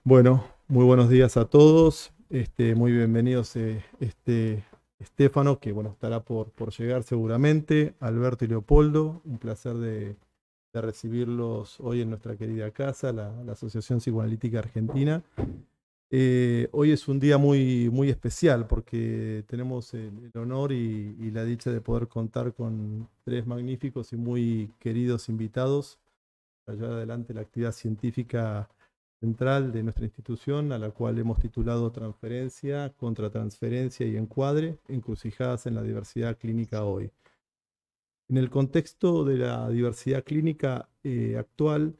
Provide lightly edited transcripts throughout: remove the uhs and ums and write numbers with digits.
Bueno, muy buenos días a todos. Muy bienvenidos, Estefano, que bueno, estará por llegar seguramente. Alberto y Leopoldo, un placer de recibirlos hoy en nuestra querida casa, la Asociación Psicoanalítica Argentina. Hoy es un día muy especial porque tenemos el honor y la dicha de poder contar con tres magníficos y muy queridos invitados para llevar adelante la actividad científica central de nuestra institución, a la cual hemos titulado Transferencia, Contratransferencia y Encuadre, encrucijadas en la diversidad clínica hoy. En el contexto de la diversidad clínica actual,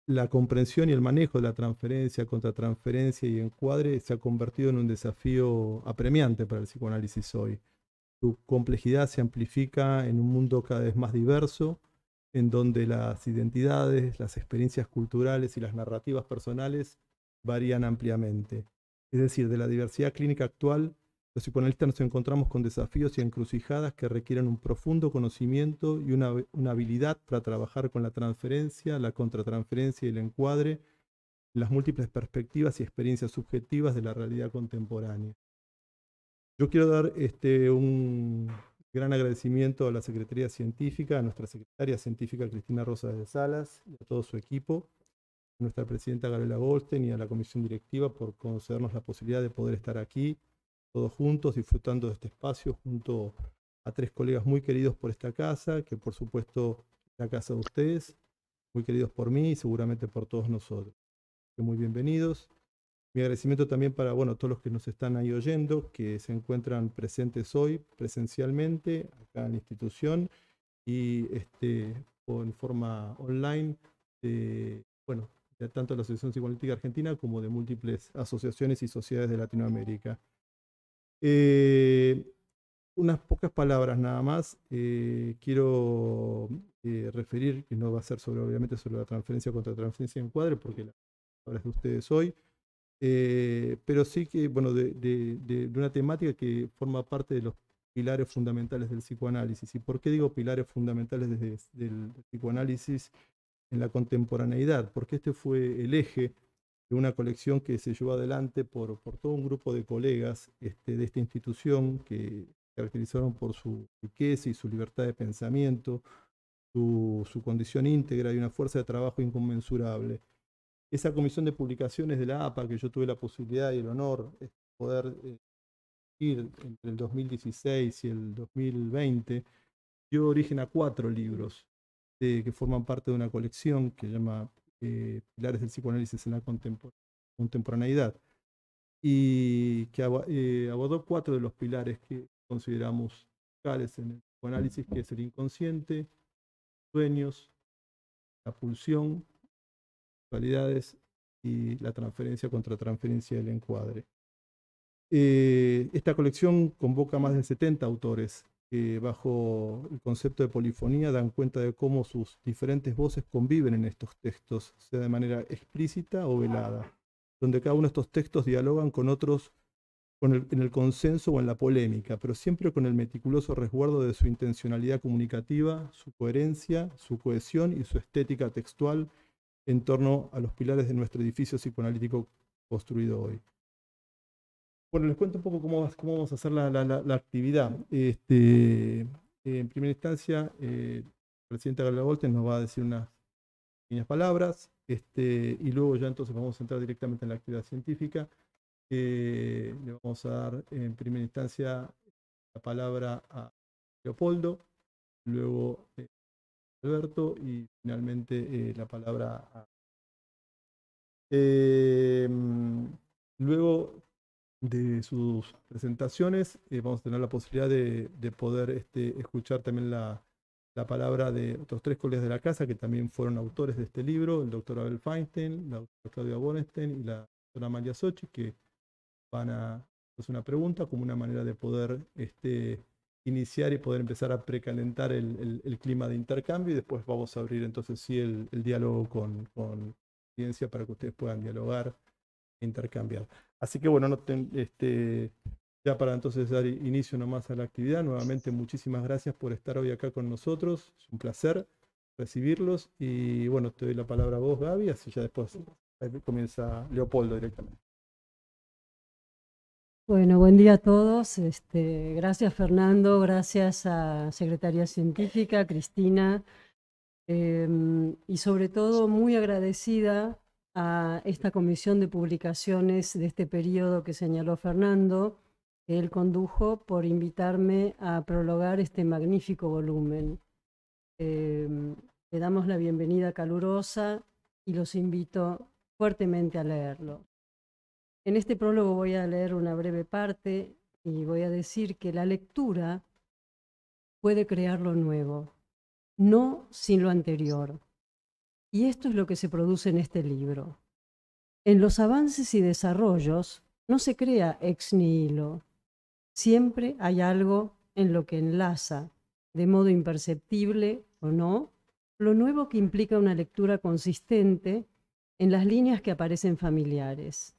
la comprensión y el manejo de la transferencia, contratransferencia y encuadre se ha convertido en un desafío apremiante para el psicoanálisis hoy. Su complejidad se amplifica en un mundo cada vez más diverso, en donde las identidades, las experiencias culturales y las narrativas personales varían ampliamente. Es decir, de la diversidad clínica actual, los psicoanalistas nos encontramos con desafíos y encrucijadas que requieren un profundo conocimiento y una habilidad para trabajar con la transferencia, la contratransferencia y el encuadre, las múltiples perspectivas y experiencias subjetivas de la realidad contemporánea. Yo quiero dar un gran agradecimiento a la Secretaría Científica, a nuestra secretaria científica Cristina Rosa de Salas y a todo su equipo, a nuestra presidenta Gabriela Goldstein y a la comisión directiva por concedernos la posibilidad de poder estar aquí todos juntos disfrutando de este espacio junto a tres colegas muy queridos por esta casa, que por supuesto es la casa de ustedes, muy queridos por mí y seguramente por todos nosotros. Muy bienvenidos. Mi agradecimiento también para bueno, todos los que nos están ahí oyendo, que se encuentran presentes hoy presencialmente acá en la institución y o en forma online, bueno, de tanto de la Asociación Psicoanalítica Argentina como de múltiples asociaciones y sociedades de Latinoamérica. Eh, Unas pocas palabras nada más. Quiero referir, que no va a ser sobre, obviamente, sobre la transferencia contra transferencia en encuadre, porque la palabra es de ustedes hoy. Pero sí que, bueno, de una temática que forma parte de los pilares fundamentales del psicoanálisis. ¿Y por qué digo pilares fundamentales del psicoanálisis en la contemporaneidad? Porque este fue el eje de una colección que se llevó adelante por todo un grupo de colegas de esta institución que se caracterizaron por su riqueza y su libertad de pensamiento, su condición íntegra y una fuerza de trabajo inconmensurable. Esa comisión de publicaciones de la APA, que yo tuve la posibilidad y el honor de poder ir entre el 2016 y el 2020, dio origen a 4 libros que forman parte de una colección que se llama Pilares del psicoanálisis en la contemporaneidad, y que abordó 4 de los pilares que consideramos centrales en el psicoanálisis, que es el inconsciente, sueños, la pulsión, cualidades y la transferencia contra transferencia del encuadre. Esta colección convoca a más de 70 autores que bajo el concepto de polifonía dan cuenta de cómo sus diferentes voces conviven en estos textos, sea de manera explícita o velada, donde cada uno de estos textos dialogan con otros en el consenso o en la polémica, pero siempre con el meticuloso resguardo de su intencionalidad comunicativa, su coherencia, su cohesión y su estética textual en torno a los pilares de nuestro edificio psicoanalítico construido hoy. Bueno, les cuento un poco cómo vamos a hacer la actividad. En primera instancia, el presidente Gabriela Golten nos va a decir unas pequeñas palabras, y luego ya entonces vamos a entrar directamente en la actividad científica. Le vamos a dar en primera instancia la palabra a Leopoldo, luego Alberto y finalmente la palabra a... Eh, Luego de sus presentaciones, vamos a tener la posibilidad de poder escuchar también la palabra de otros 3 colegas de la casa que también fueron autores de este libro, el doctor Abel Feinstein, la doctora Claudia Bonestein y la doctora Amalia Sochi, que van a hacer una pregunta como una manera de poder iniciar y poder empezar a precalentar el clima de intercambio, y después vamos a abrir entonces sí el diálogo con la audiencia para que ustedes puedan dialogar e intercambiar. Así que bueno, ya para entonces dar inicio nomás a la actividad, nuevamente muchísimas gracias por estar hoy acá con nosotros, es un placer recibirlos y bueno, te doy la palabra a vos, Gaby, así ya después Ahí comienza Leopoldo directamente. Bueno, buen día a todos. Gracias Fernando, gracias a Secretaría Científica, Cristina, y sobre todo muy agradecida a esta comisión de publicaciones de este periodo que señaló Fernando, que él condujo, por invitarme a prologar este magnífico volumen. Le damos la bienvenida calurosa y los invito fuertemente a leerlo. En este prólogo voy a leer una breve parte y voy a decir que la lectura puede crear lo nuevo, no sin lo anterior. Y esto es lo que se produce en este libro. En los avances y desarrollos no se crea ex nihilo. Siempre hay algo en lo que enlaza, de modo imperceptible o no, lo nuevo que implica una lectura consistente en las líneas que aparecen familiares.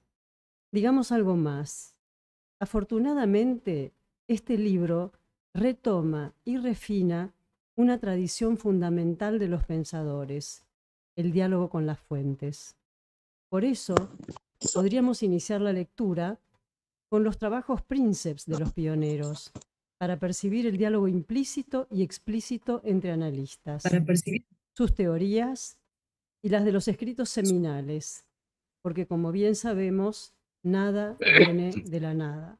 Digamos algo más. Afortunadamente, este libro retoma y refina una tradición fundamental de los pensadores, el diálogo con las fuentes. Por eso, podríamos iniciar la lectura con los trabajos princeps de los pioneros, para percibir el diálogo implícito y explícito entre analistas, sus teorías y las de los escritos seminales, porque como bien sabemos, nada viene de la nada.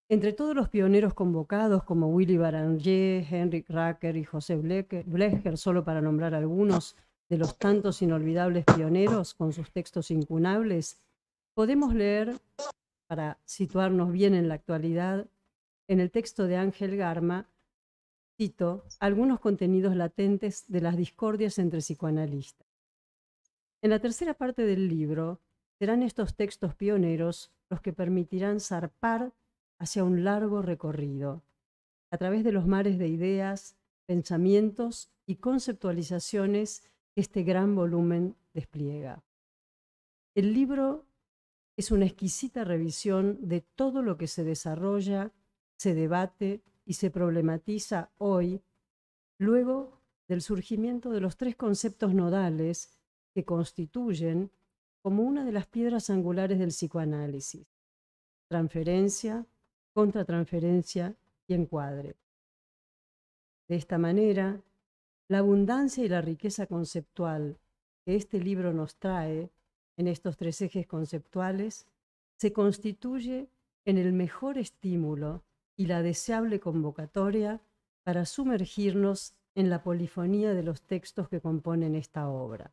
Entre todos los pioneros convocados, como Willy Baranger, Henrik Racker y José Blecher, solo para nombrar algunos de los tantos inolvidables pioneros con sus textos incunables, podemos leer, para situarnos bien en la actualidad, en el texto de Ángel Garma, cito, algunos contenidos latentes de las discordias entre psicoanalistas. En la tercera parte del libro, serán estos textos pioneros los que permitirán zarpar hacia un largo recorrido, a través de los mares de ideas, pensamientos y conceptualizaciones que este gran volumen despliega. El libro es una exquisita revisión de todo lo que se desarrolla, se debate y se problematiza hoy, luego del surgimiento de los tres conceptos nodales que constituyen como una de las piedras angulares del psicoanálisis: transferencia, contratransferencia y encuadre. De esta manera, la abundancia y la riqueza conceptual que este libro nos trae en estos tres ejes conceptuales se constituye en el mejor estímulo y la deseable convocatoria para sumergirnos en la polifonía de los textos que componen esta obra.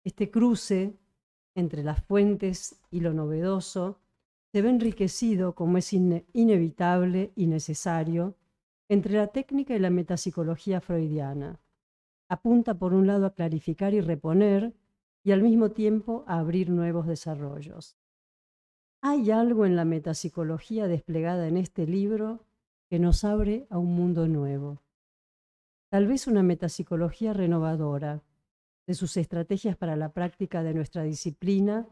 Este cruce entre las fuentes y lo novedoso se ve enriquecido, como es inevitable y necesario, entre la técnica y la metapsicología freudiana. Apunta por un lado a clarificar y reponer, y al mismo tiempo a abrir nuevos desarrollos. Hay algo en la metapsicología desplegada en este libro que nos abre a un mundo nuevo. Tal vez una metapsicología renovadora de sus estrategias para la práctica de nuestra disciplina,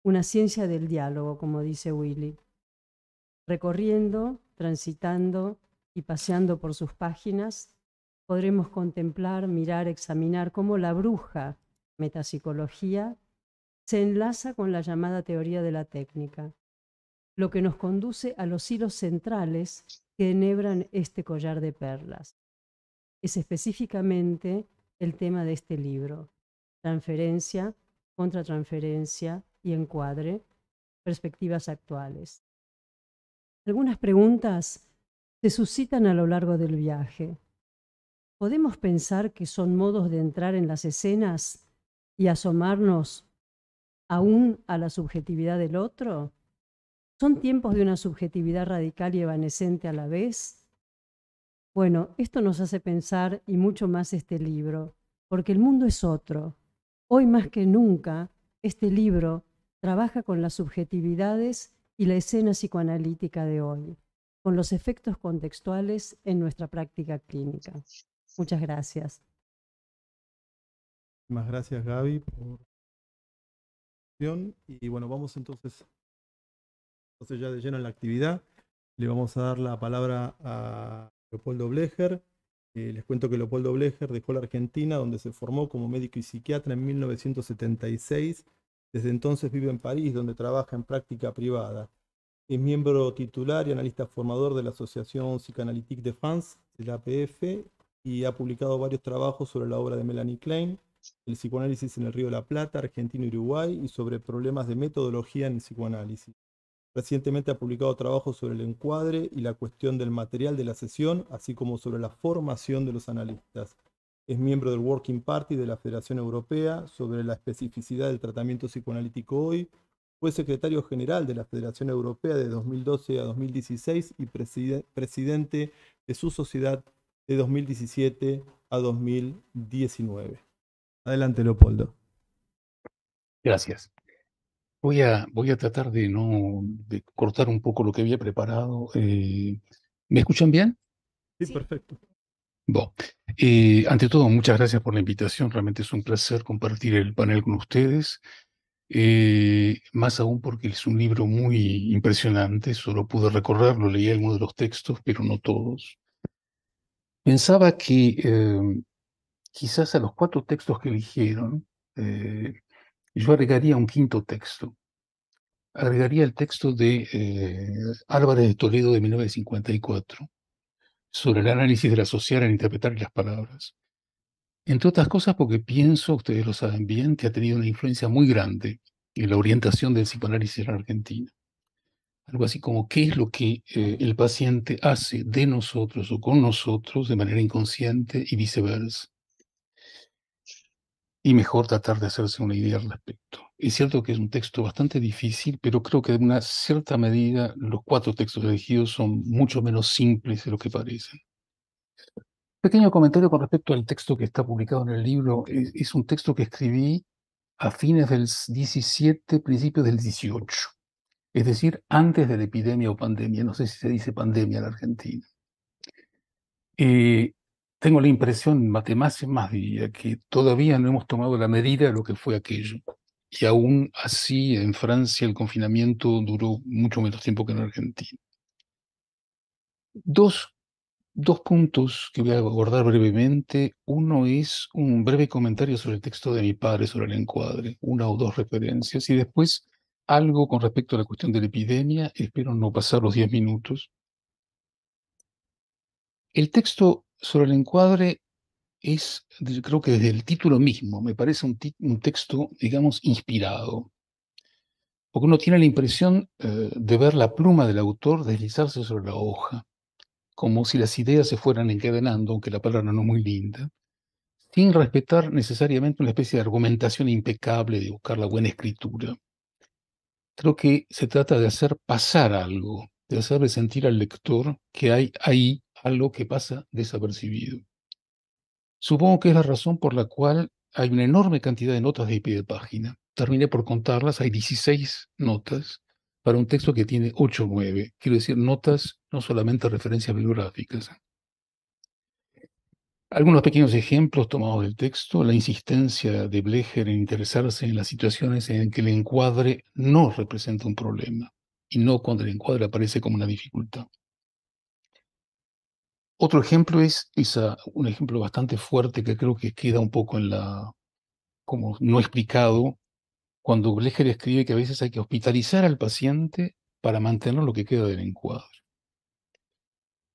una ciencia del diálogo, como dice Willy. Recorriendo, transitando y paseando por sus páginas, podremos contemplar, mirar, examinar cómo la bruja metapsicología se enlaza con la llamada teoría de la técnica, lo que nos conduce a los hilos centrales que enhebran este collar de perlas. Es específicamente el tema de este libro: transferencia, contratransferencia y encuadre, perspectivas actuales. Algunas preguntas se suscitan a lo largo del viaje. ¿Podemos pensar que son modos de entrar en las escenas y asomarnos aún a la subjetividad del otro? ¿Son tiempos de una subjetividad radical y evanescente a la vez? Bueno, esto nos hace pensar, y mucho más este libro, porque el mundo es otro. Hoy más que nunca, este libro trabaja con las subjetividades y la escena psicoanalítica de hoy, con los efectos contextuales en nuestra práctica clínica. Muchas gracias. Muchas gracias, Gaby, por la presentación. Y bueno, vamos entonces ya de lleno en la actividad. Le vamos a dar la palabra a Leopoldo Blecher, Les cuento que Leopoldo Blecher dejó la Argentina, donde se formó como médico y psiquiatra en 1976. Desde entonces vive en París, donde trabaja en práctica privada. Es miembro titular y analista formador de la Asociación Psychanalytique de France, de la APF, y ha publicado varios trabajos sobre la obra de Melanie Klein, el psicoanálisis en el Río de la Plata, Argentina y Uruguay, y sobre problemas de metodología en el psicoanálisis. Recientemente ha publicado trabajos sobre el encuadre y la cuestión del material de la sesión, así como sobre la formación de los analistas. Es miembro del Working Party de la Federación Europea sobre la especificidad del tratamiento psicoanalítico hoy. Fue secretario general de la Federación Europea de 2012 a 2016 y presidente de su sociedad de 2017 a 2019. Adelante, Leopoldo. Gracias. Voy a tratar de cortar un poco lo que había preparado. ¿Me escuchan bien? Sí, perfecto. Bueno, ante todo, muchas gracias por la invitación. Realmente es un placer compartir el panel con ustedes. Más aún porque es un libro muy impresionante. Solo pude recorrerlo, leí algunos de los textos, pero no todos. Pensaba que quizás a los 4 textos que eligieron, yo agregaría un quinto texto. Agregaría el texto de Álvarez de Toledo de 1954 sobre el análisis de la social al interpretar las palabras. Entre otras cosas porque pienso, ustedes lo saben bien, que ha tenido una influencia muy grande en la orientación del psicoanálisis en Argentina. Algo así como qué es lo que el paciente hace de nosotros o con nosotros de manera inconsciente y viceversa. Y mejor tratar de hacerse una idea al respecto. Es cierto que es un texto bastante difícil, pero creo que en una cierta medida los 4 textos elegidos son mucho menos simples de lo que parecen. Pequeño comentario con respecto al texto que está publicado en el libro. Es un texto que escribí a fines del 17, principios del 18, es decir, antes de la epidemia o pandemia. No sé si se dice pandemia en Argentina. Tengo la impresión, más diría, que todavía no hemos tomado la medida de lo que fue aquello. Y aún así, en Francia el confinamiento duró mucho menos tiempo que en Argentina. Dos puntos que voy a abordar brevemente. Uno es un breve comentario sobre el texto de mi padre, sobre el encuadre, 1 o 2 referencias, y después algo con respecto a la cuestión de la epidemia. Espero no pasar los 10 minutos. El texto sobre el encuadre es, creo que desde el título mismo, me parece un texto, digamos, inspirado, porque uno tiene la impresión de ver la pluma del autor deslizarse sobre la hoja, como si las ideas se fueran encadenando, aunque la palabra no es muy linda, sin respetar necesariamente una especie de argumentación impecable, de buscar la buena escritura. Creo que se trata de hacer pasar algo, de hacerle sentir al lector que hay ahí algo que pasa desapercibido. Supongo que es la razón por la cual hay una enorme cantidad de notas de pie de página. Terminé por contarlas, hay 16 notas para un texto que tiene 8 o 9. Quiero decir, notas, no solamente referencias bibliográficas. Algunos pequeños ejemplos tomados del texto: la insistencia de Blecher en interesarse en las situaciones en que el encuadre no representa un problema, y no cuando el encuadre aparece como una dificultad. Otro ejemplo es un ejemplo bastante fuerte que creo que queda un poco como no explicado, cuando Blecher escribe que a veces hay que hospitalizar al paciente para mantener lo que queda del encuadre.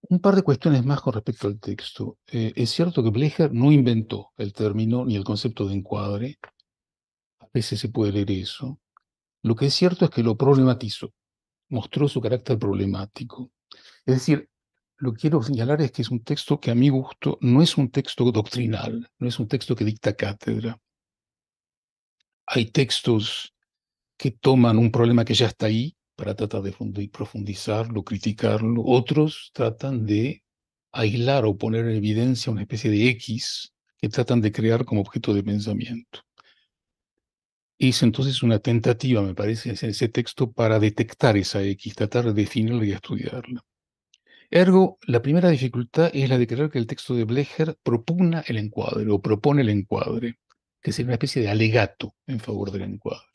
Un par de cuestiones más con respecto al texto. Es cierto que Blecher no inventó el término ni el concepto de encuadre. A veces se puede leer eso. Lo que es cierto es que lo problematizó, mostró su carácter problemático. Es decir, lo que quiero señalar es que es un texto que a mi gusto no es un texto doctrinal, no es un texto que dicta cátedra. Hay textos que toman un problema que ya está ahí para tratar de profundizarlo, criticarlo. Otros tratan de aislar o poner en evidencia una especie de X que tratan de crear como objeto de pensamiento. Es entonces una tentativa, me parece, en ese texto para detectar esa X, tratar de definirla y estudiarla. Ergo, la primera dificultad es la de creer que el texto de Blecher propugna el encuadre o propone el encuadre, que sería una especie de alegato en favor del encuadre.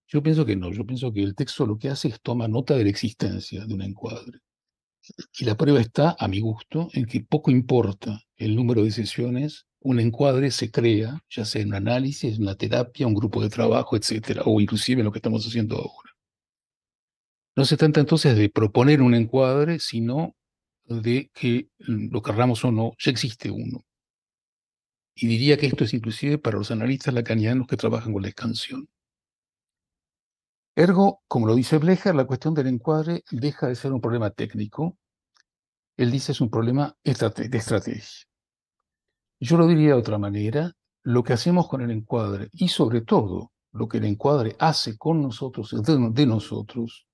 Yo pienso que no, yo pienso que el texto lo que hace es toma nota de la existencia de un encuadre. Y la prueba está, a mi gusto, en que poco importa el número de sesiones, un encuadre se crea, ya sea en un análisis, una terapia, un grupo de trabajo, etcétera, o inclusive en lo que estamos haciendo ahora. No se trata entonces de proponer un encuadre, sino de que, lo querramos o no, ya existe uno. Y diría que esto es inclusive para los analistas lacanianos que trabajan con la escansión. Ergo, como lo dice Blecher, la cuestión del encuadre deja de ser un problema técnico. Él dice es un problema de estrategia. Yo lo diría de otra manera, lo que hacemos con el encuadre y sobre todo lo que el encuadre hace con nosotros, de nosotros,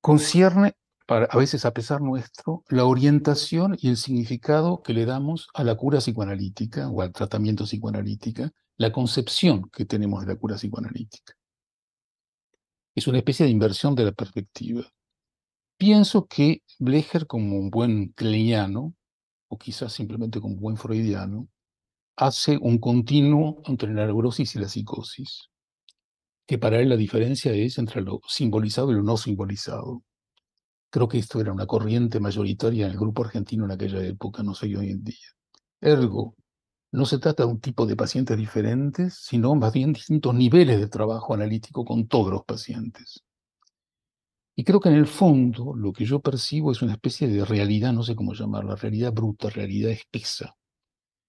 concierne, a veces a pesar nuestro, la orientación y el significado que le damos a la cura psicoanalítica o al tratamiento psicoanalítica, la concepción que tenemos de la cura psicoanalítica. Es una especie de inversión de la perspectiva. Pienso que Blecher, como un buen kleiniano, o quizás simplemente como un buen freudiano, hace un continuo entre la neurosis y la psicosis, que para él la diferencia es entre lo simbolizado y lo no simbolizado. Creo que esto era una corriente mayoritaria en el grupo argentino en aquella época, no sé hoy en día. Ergo, no se trata de un tipo de pacientes diferentes, sino más bien distintos niveles de trabajo analítico con todos los pacientes. Y creo que en el fondo lo que yo percibo es una especie de realidad, no sé cómo llamarla, realidad bruta, realidad espesa,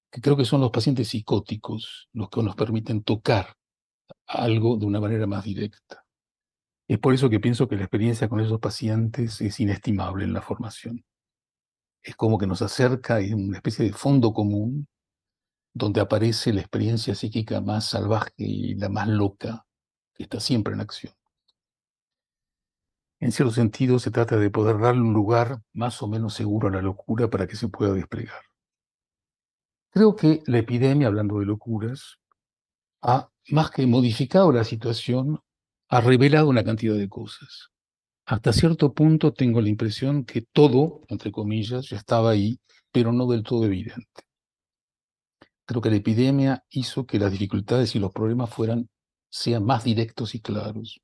que creo que son los pacientes psicóticos los que nos permiten tocar algo de una manera más directa. Es por eso que pienso que la experiencia con esos pacientes es inestimable en la formación. Es como que nos acerca a una especie de fondo común donde aparece la experiencia psíquica más salvaje y la más loca, que está siempre en acción. En cierto sentido, se trata de poder darle un lugar más o menos seguro a la locura para que se pueda desplegar. Creo que la epidemia, hablando de locuras, más que modificado la situación, ha revelado una cantidad de cosas. Hasta cierto punto tengo la impresión que todo, entre comillas, ya estaba ahí, pero no del todo evidente. Creo que la epidemia hizo que las dificultades y los problemas sean más directos y claros.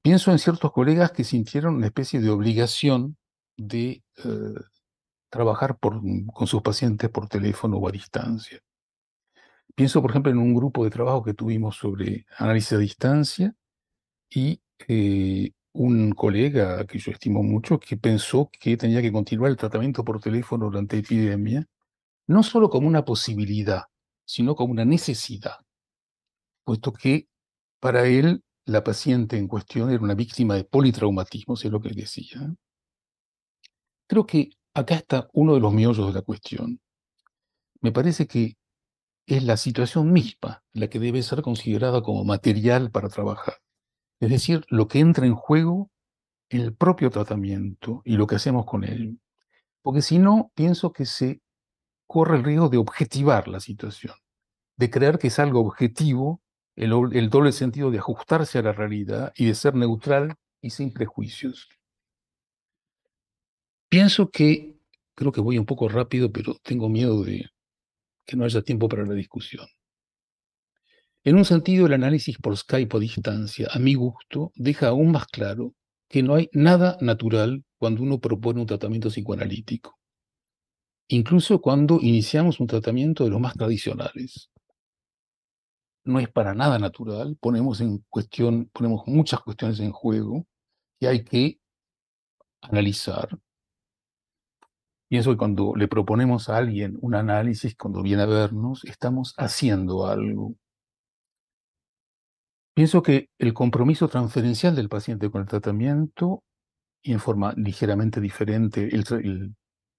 Pienso en ciertos colegas que sintieron una especie de obligación de trabajar con sus pacientes por teléfono o a distancia. Pienso, por ejemplo, en un grupo de trabajo que tuvimos sobre análisis a distancia y un colega que yo estimo mucho que pensó que tenía que continuar el tratamiento por teléfono durante la epidemia, no solo como una posibilidad, sino como una necesidad, puesto que para él la paciente en cuestión era una víctima de politraumatismos, es lo que él decía. Creo que acá está uno de los meollos de la cuestión. Me parece que es la situación misma la que debe ser considerada como material para trabajar. Es decir, lo que entra en juego en el propio tratamiento y lo que hacemos con él. Porque si no, pienso que se corre el riesgo de objetivar la situación, de creer que es algo objetivo, el doble sentido de ajustarse a la realidad y de ser neutral y sin prejuicios. Pienso que, creo que voy un poco rápido, pero tengo miedo de que no haya tiempo para la discusión. En un sentido, el análisis por Skype a distancia, a mi gusto, deja aún más claro que no hay nada natural cuando uno propone un tratamiento psicoanalítico, incluso cuando iniciamos un tratamiento de los más tradicionales. No es para nada natural, ponemos muchas cuestiones en juego que hay que analizar. Pienso que cuando le proponemos a alguien un análisis, cuando viene a vernos, estamos haciendo algo. Pienso que el compromiso transferencial del paciente con el tratamiento, y en forma ligeramente diferente,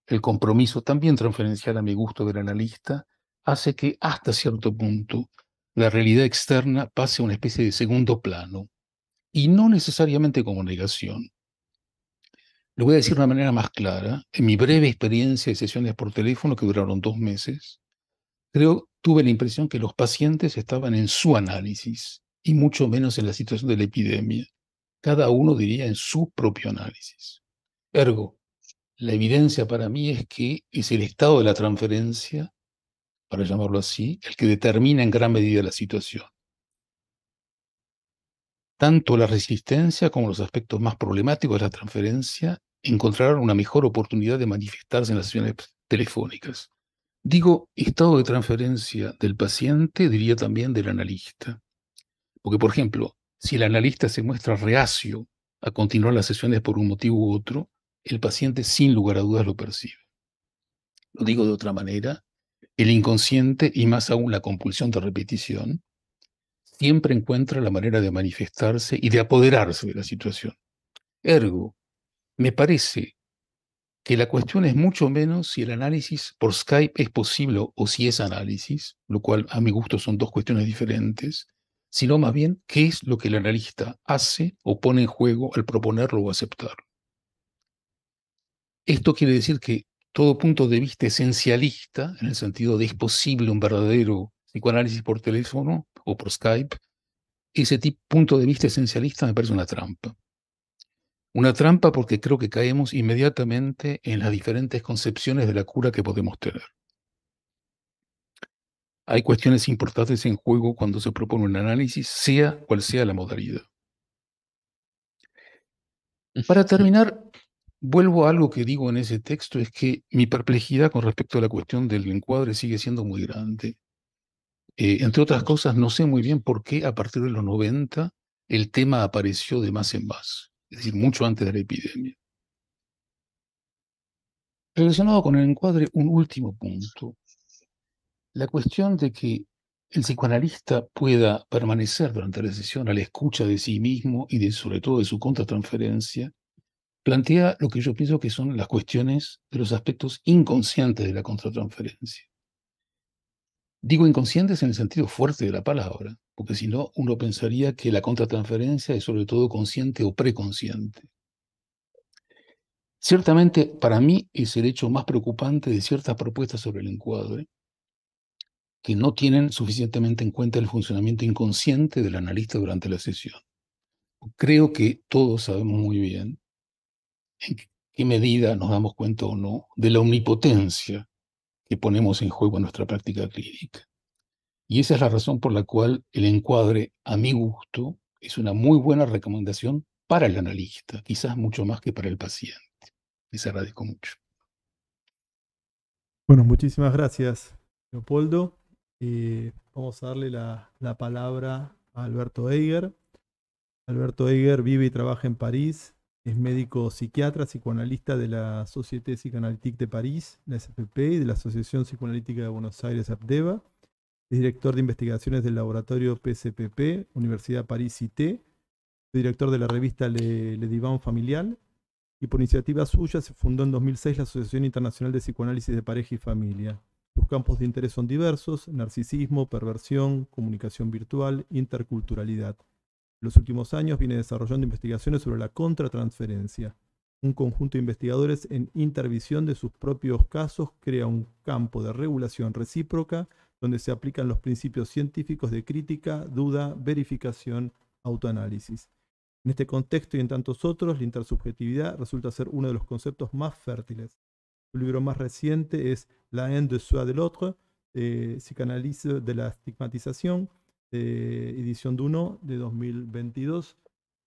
el compromiso también transferencial a mi gusto del analista, hace que hasta cierto punto la realidad externa pase a una especie de segundo plano, y no necesariamente como negación. Lo voy a decir de una manera más clara. En mi breve experiencia de sesiones por teléfono, que duraron 2 meses, tuve la impresión que los pacientes estaban en su análisis y mucho menos en la situación de la epidemia. Cada uno diría en su propio análisis. Ergo, la evidencia para mí es que es el estado de la transferencia, para llamarlo así, el que determina en gran medida la situación. tanto la resistencia como los aspectos más problemáticos de la transferencia encontrarán una mejor oportunidad de manifestarse en las sesiones telefónicas. Digo estado de transferencia del paciente, diría también del analista. Porque, por ejemplo, si el analista se muestra reacio a continuar las sesiones por un motivo u otro, el paciente sin lugar a dudas lo percibe. Lo digo de otra manera, el inconsciente, y más aún la compulsión de repetición, siempre encuentra la manera de manifestarse y de apoderarse de la situación. Ergo, me parece que la cuestión es mucho menos si el análisis por Skype es posible o si es análisis, lo cual a mi gusto son dos cuestiones diferentes, sino más bien qué es lo que el analista hace o pone en juego al proponerlo o aceptarlo. Esto quiere decir que todo punto de vista esencialista, en el sentido de es posible un verdadero psicoanálisis por teléfono o por Skype, ese punto de vista esencialista me parece una trampa. Una trampa porque creo que caemos inmediatamente en las diferentes concepciones de la cura que podemos tener. Hay cuestiones importantes en juego cuando se propone un análisis, sea cual sea la modalidad. Para terminar, vuelvo a algo que digo en ese texto, es que mi perplejidad con respecto a la cuestión del encuadre sigue siendo muy grande. Entre otras cosas, no sé muy bien por qué a partir de los 90 el tema apareció de más en más, es decir, mucho antes de la epidemia. Relacionado con el encuadre, un último punto. La cuestión de que el psicoanalista pueda permanecer durante la sesión a la escucha de sí mismo y sobre todo de su contratransferencia, plantea lo que yo pienso que son las cuestiones de los aspectos inconscientes de la contratransferencia. Digo inconscientes en el sentido fuerte de la palabra, porque si no, uno pensaría que la contratransferencia es sobre todo consciente o preconsciente. Ciertamente, para mí, es el hecho más preocupante de ciertas propuestas sobre el encuadre, que no tienen suficientemente en cuenta el funcionamiento inconsciente del analista durante la sesión. Creo que todos sabemos muy bien en qué medida nos damos cuenta o no de la omnipotencia que ponemos en juego en nuestra práctica clínica. Y esa es la razón por la cual el encuadre, a mi gusto, es una muy buena recomendación para el analista, quizás mucho más que para el paciente. Les agradezco mucho. Bueno, muchísimas gracias, Leopoldo. Vamos a darle la palabra a Alberto Eiger. Alberto Eiger vive y trabaja en París. Es médico psiquiatra, psicoanalista de la Société Psychanalytique de París, la SPP, y de la Asociación Psicoanalítica de Buenos Aires, APDEVA. Es director de investigaciones del laboratorio PSPP, Universidad París-Cité. Es director de la revista Le Divan Familial. Y por iniciativa suya se fundó en 2006 la Asociación Internacional de Psicoanálisis de Pareja y Familia. Sus campos de interés son diversos: narcisismo, perversión, comunicación virtual, interculturalidad. En los últimos años viene desarrollando investigaciones sobre la contratransferencia. Un conjunto de investigadores en intervisión de sus propios casos crea un campo de regulación recíproca donde se aplican los principios científicos de crítica, duda, verificación, autoanálisis. En este contexto y en tantos otros, la intersubjetividad resulta ser uno de los conceptos más fértiles. Su libro más reciente es La haine de soi de l'autre, Psicanálisis de la estigmatización, edición Duno de 2022.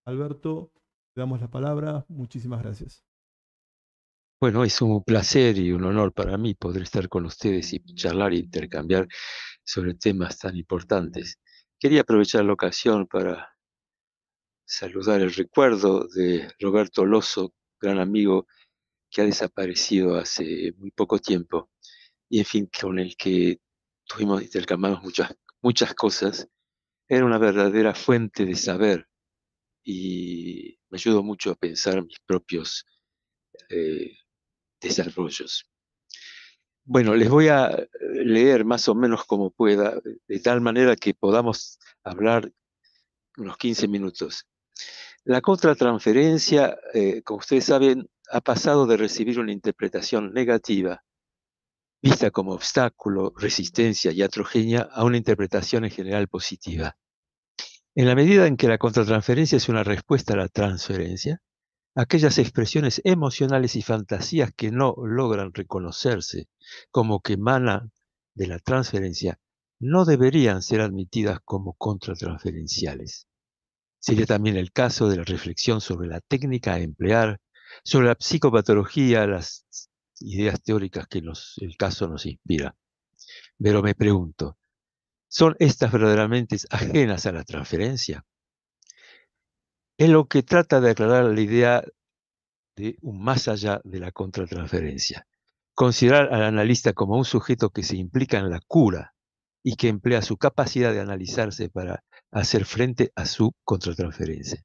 Alberto, te damos la palabra. Muchísimas gracias. Bueno, es un placer y un honor para mí poder estar con ustedes y charlar e intercambiar sobre temas tan importantes. Quería aprovechar la ocasión para saludar el recuerdo de Roberto Loso, gran amigo que ha desaparecido hace muy poco tiempo, y en fin, con el que intercambiamos muchas cosas. Era una verdadera fuente de saber y me ayudó mucho a pensar mis propios desarrollos. Bueno, les voy a leer más o menos como pueda, de tal manera que podamos hablar unos 15 minutos. La contratransferencia, como ustedes saben, ha pasado de recibir una interpretación negativa, vista como obstáculo, resistencia y atrogenia, a una interpretación en general positiva. En la medida en que la contratransferencia es una respuesta a la transferencia, aquellas expresiones emocionales y fantasías que no logran reconocerse como que emanan de la transferencia no deberían ser admitidas como contratransferenciales. Sería también el caso de la reflexión sobre la técnica a emplear, sobre la psicopatología, las ideas teóricas que el caso nos inspira. Pero me pregunto, ¿son estas verdaderamente ajenas a la transferencia? Es lo que trata de aclarar la idea de un más allá de la contratransferencia. Considerar al analista como un sujeto que se implica en la cura y que emplea su capacidad de analizarse para hacer frente a su contratransferencia.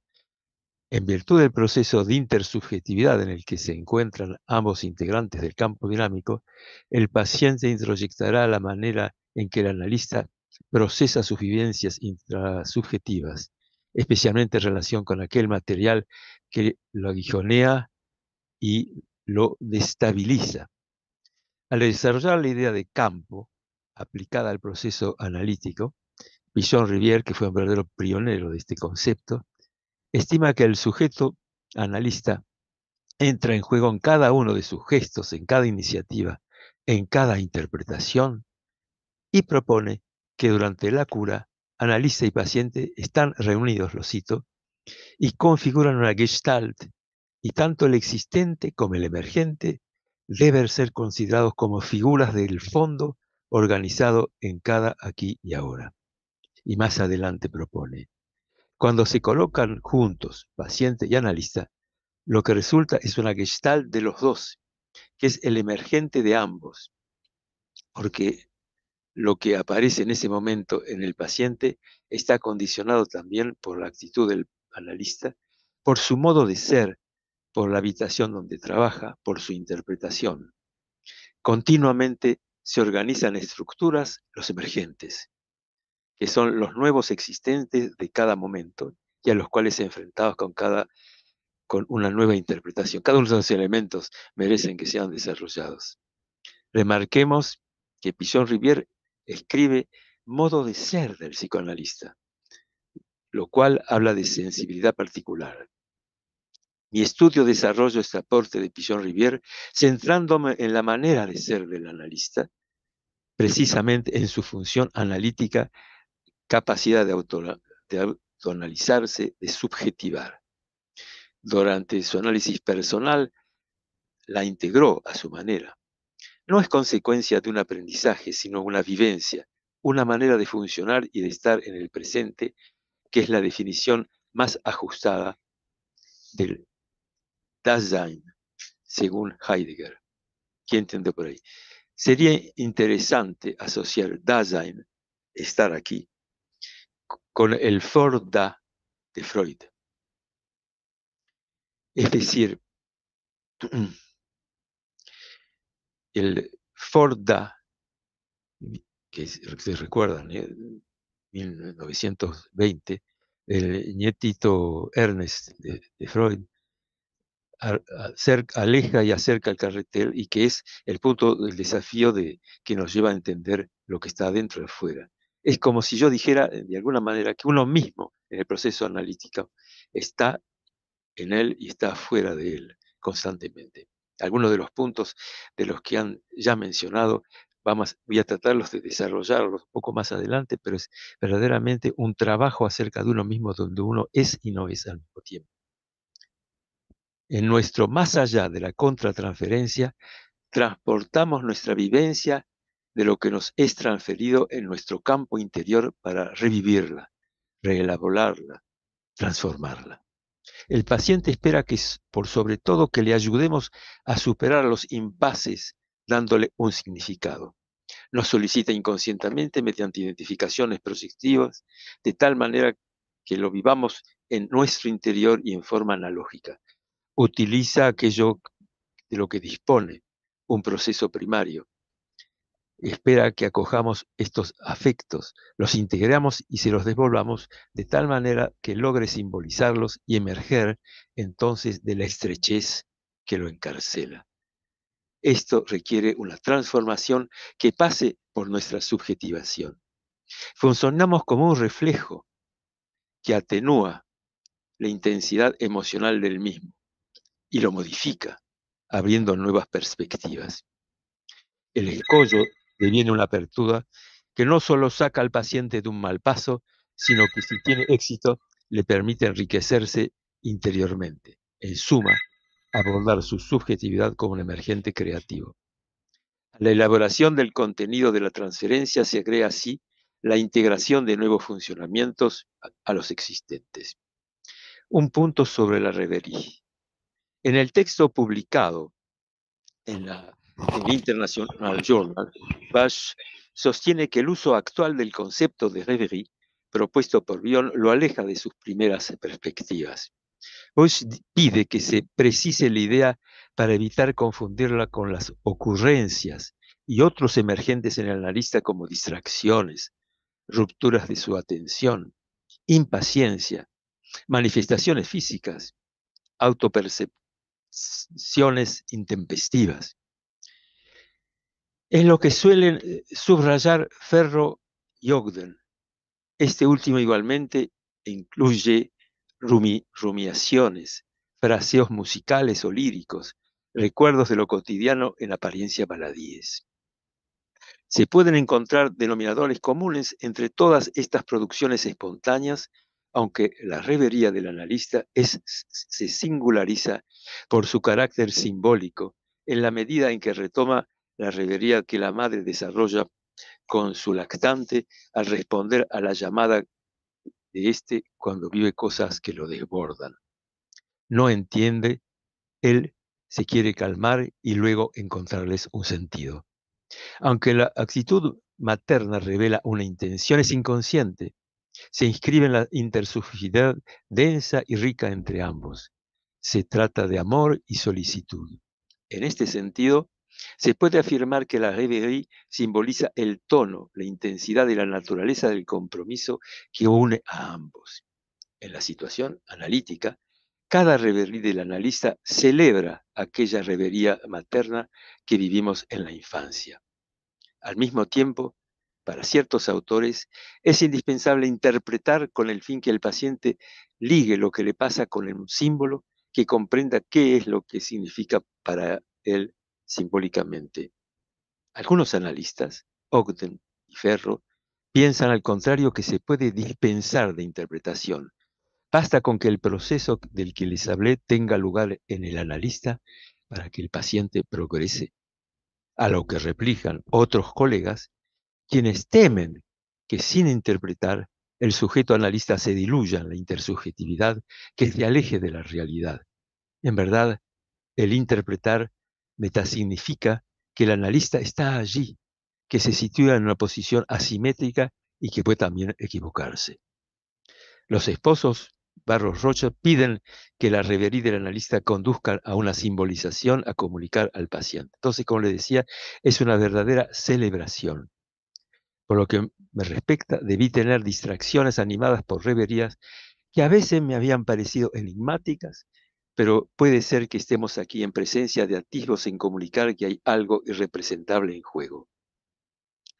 En virtud del proceso de intersubjetividad en el que se encuentran ambos integrantes del campo dinámico, el paciente introyectará la manera en que el analista procesa sus vivencias intrasubjetivas, especialmente en relación con aquel material que lo aguijonea y lo destabiliza. Al desarrollar la idea de campo aplicada al proceso analítico, Pichon-Rivière, que fue un verdadero pionero de este concepto, estima que el sujeto analista entra en juego en cada uno de sus gestos, en cada iniciativa, en cada interpretación, y propone que durante la cura, analista y paciente están reunidos, lo cito, y configuran una gestalt, y tanto el existente como el emergente deben ser considerados como figuras del fondo organizado en cada aquí y ahora. Y más adelante propone, cuando se colocan juntos, paciente y analista, lo que resulta es una gestalt de los dos, que es el emergente de ambos, porque lo que aparece en ese momento en el paciente está condicionado también por la actitud del analista, por su modo de ser, por la habitación donde trabaja, por su interpretación. Continuamente se organizan estructuras, los emergentes, que son los nuevos existentes de cada momento y a los cuales enfrentados con una nueva interpretación. Cada uno de los elementos merecen que sean desarrollados. Remarquemos que Pichon-Rivière escribe modo de ser del psicoanalista, lo cual habla de sensibilidad particular. Mi estudio desarrollo este aporte de Pichon-Rivière centrándome en la manera de ser del analista, precisamente en su función analítica, capacidad de autoanalizarse, de subjetivar. Durante su análisis personal, la integró a su manera. No es consecuencia de un aprendizaje, sino una vivencia, una manera de funcionar y de estar en el presente, que es la definición más ajustada del Dasein, según Heidegger. ¿Quién entiende por ahí? Sería interesante asociar Dasein, estar aquí, con el For-Da de Freud. Es decir, el For-Da, que se recuerdan, 1920, el nietito Ernest de Freud, aleja y acerca el carretel, y que es el punto del desafío que nos lleva a entender lo que está adentro y afuera. Es como si yo dijera, de alguna manera, que uno mismo, en el proceso analítico, está en él y está fuera de él constantemente. Algunos de los puntos de los que han ya mencionado, voy a tratarlos de desarrollarlos un poco más adelante, pero es verdaderamente un trabajo acerca de uno mismo donde uno es y no es al mismo tiempo. En nuestro más allá de la contratransferencia, transportamos nuestra vivencia de lo que nos es transferido en nuestro campo interior para revivirla, reelaborarla, transformarla. El paciente espera que, por sobre todo, que le ayudemos a superar los impases dándole un significado. Nos solicita inconscientemente mediante identificaciones proyectivas, de tal manera que lo vivamos en nuestro interior y en forma analógica. Utiliza aquello de lo que dispone un proceso primario. Espera que acojamos estos afectos, los integramos y se los devolvamos de tal manera que logre simbolizarlos y emerger entonces de la estrechez que lo encarcela. Esto requiere una transformación que pase por nuestra subjetivación. Funcionamos como un reflejo que atenúa la intensidad emocional del mismo y lo modifica, abriendo nuevas perspectivas. El escollo deviene una apertura que no solo saca al paciente de un mal paso, sino que si tiene éxito, le permite enriquecerse interiormente. En suma, abordar su subjetividad como un emergente creativo. A la elaboración del contenido de la transferencia se agrega así la integración de nuevos funcionamientos a los existentes. Un punto sobre la reverie. En el texto publicado en el International Journal, Bache sostiene que el uso actual del concepto de reverie propuesto por Bion lo aleja de sus primeras perspectivas. Bache pide que se precise la idea para evitar confundirla con las ocurrencias y otros emergentes en el analista como distracciones, rupturas de su atención, impaciencia, manifestaciones físicas, autopercepciones intempestivas. Es lo que suelen subrayar Ferro y Ogden. Este último igualmente incluye rumiaciones, fraseos musicales o líricos, recuerdos de lo cotidiano en apariencia baladíes. Se pueden encontrar denominadores comunes entre todas estas producciones espontáneas, aunque la revería del analista se singulariza por su carácter simbólico, en la medida en que retoma la revería que la madre desarrolla con su lactante al responder a la llamada de éste cuando vive cosas que lo desbordan. No entiende, él se quiere calmar y luego encontrarles un sentido. Aunque la actitud materna revela una intención, es inconsciente. Se inscribe en la intersubjetividad densa y rica entre ambos. Se trata de amor y solicitud. En este sentido, se puede afirmar que la reverie simboliza el tono, la intensidad y la naturaleza del compromiso que une a ambos. En la situación analítica, cada reverie del analista celebra aquella revería materna que vivimos en la infancia. Al mismo tiempo, para ciertos autores, es indispensable interpretar con el fin que el paciente ligue lo que le pasa con un símbolo, que comprenda qué es lo que significa para él simbólicamente. Algunos analistas, Ogden y Ferro, piensan al contrario que se puede dispensar de interpretación. Basta con que el proceso del que les hablé tenga lugar en el analista para que el paciente progrese. A lo que replican otros colegas, quienes temen que sin interpretar el sujeto analista se diluya en la intersubjetividad, que se aleje de la realidad. En verdad, el interpretar metasignifica que el analista está allí, que se sitúa en una posición asimétrica y que puede también equivocarse. Los esposos Barros Rocha piden que la reverie del analista conduzca a una simbolización a comunicar al paciente. Entonces, como le decía, es una verdadera celebración. Por lo que me respecta, debí tener distracciones animadas por reverías que a veces me habían parecido enigmáticas, pero puede ser que estemos aquí en presencia de atisbos en comunicar que hay algo irrepresentable en juego.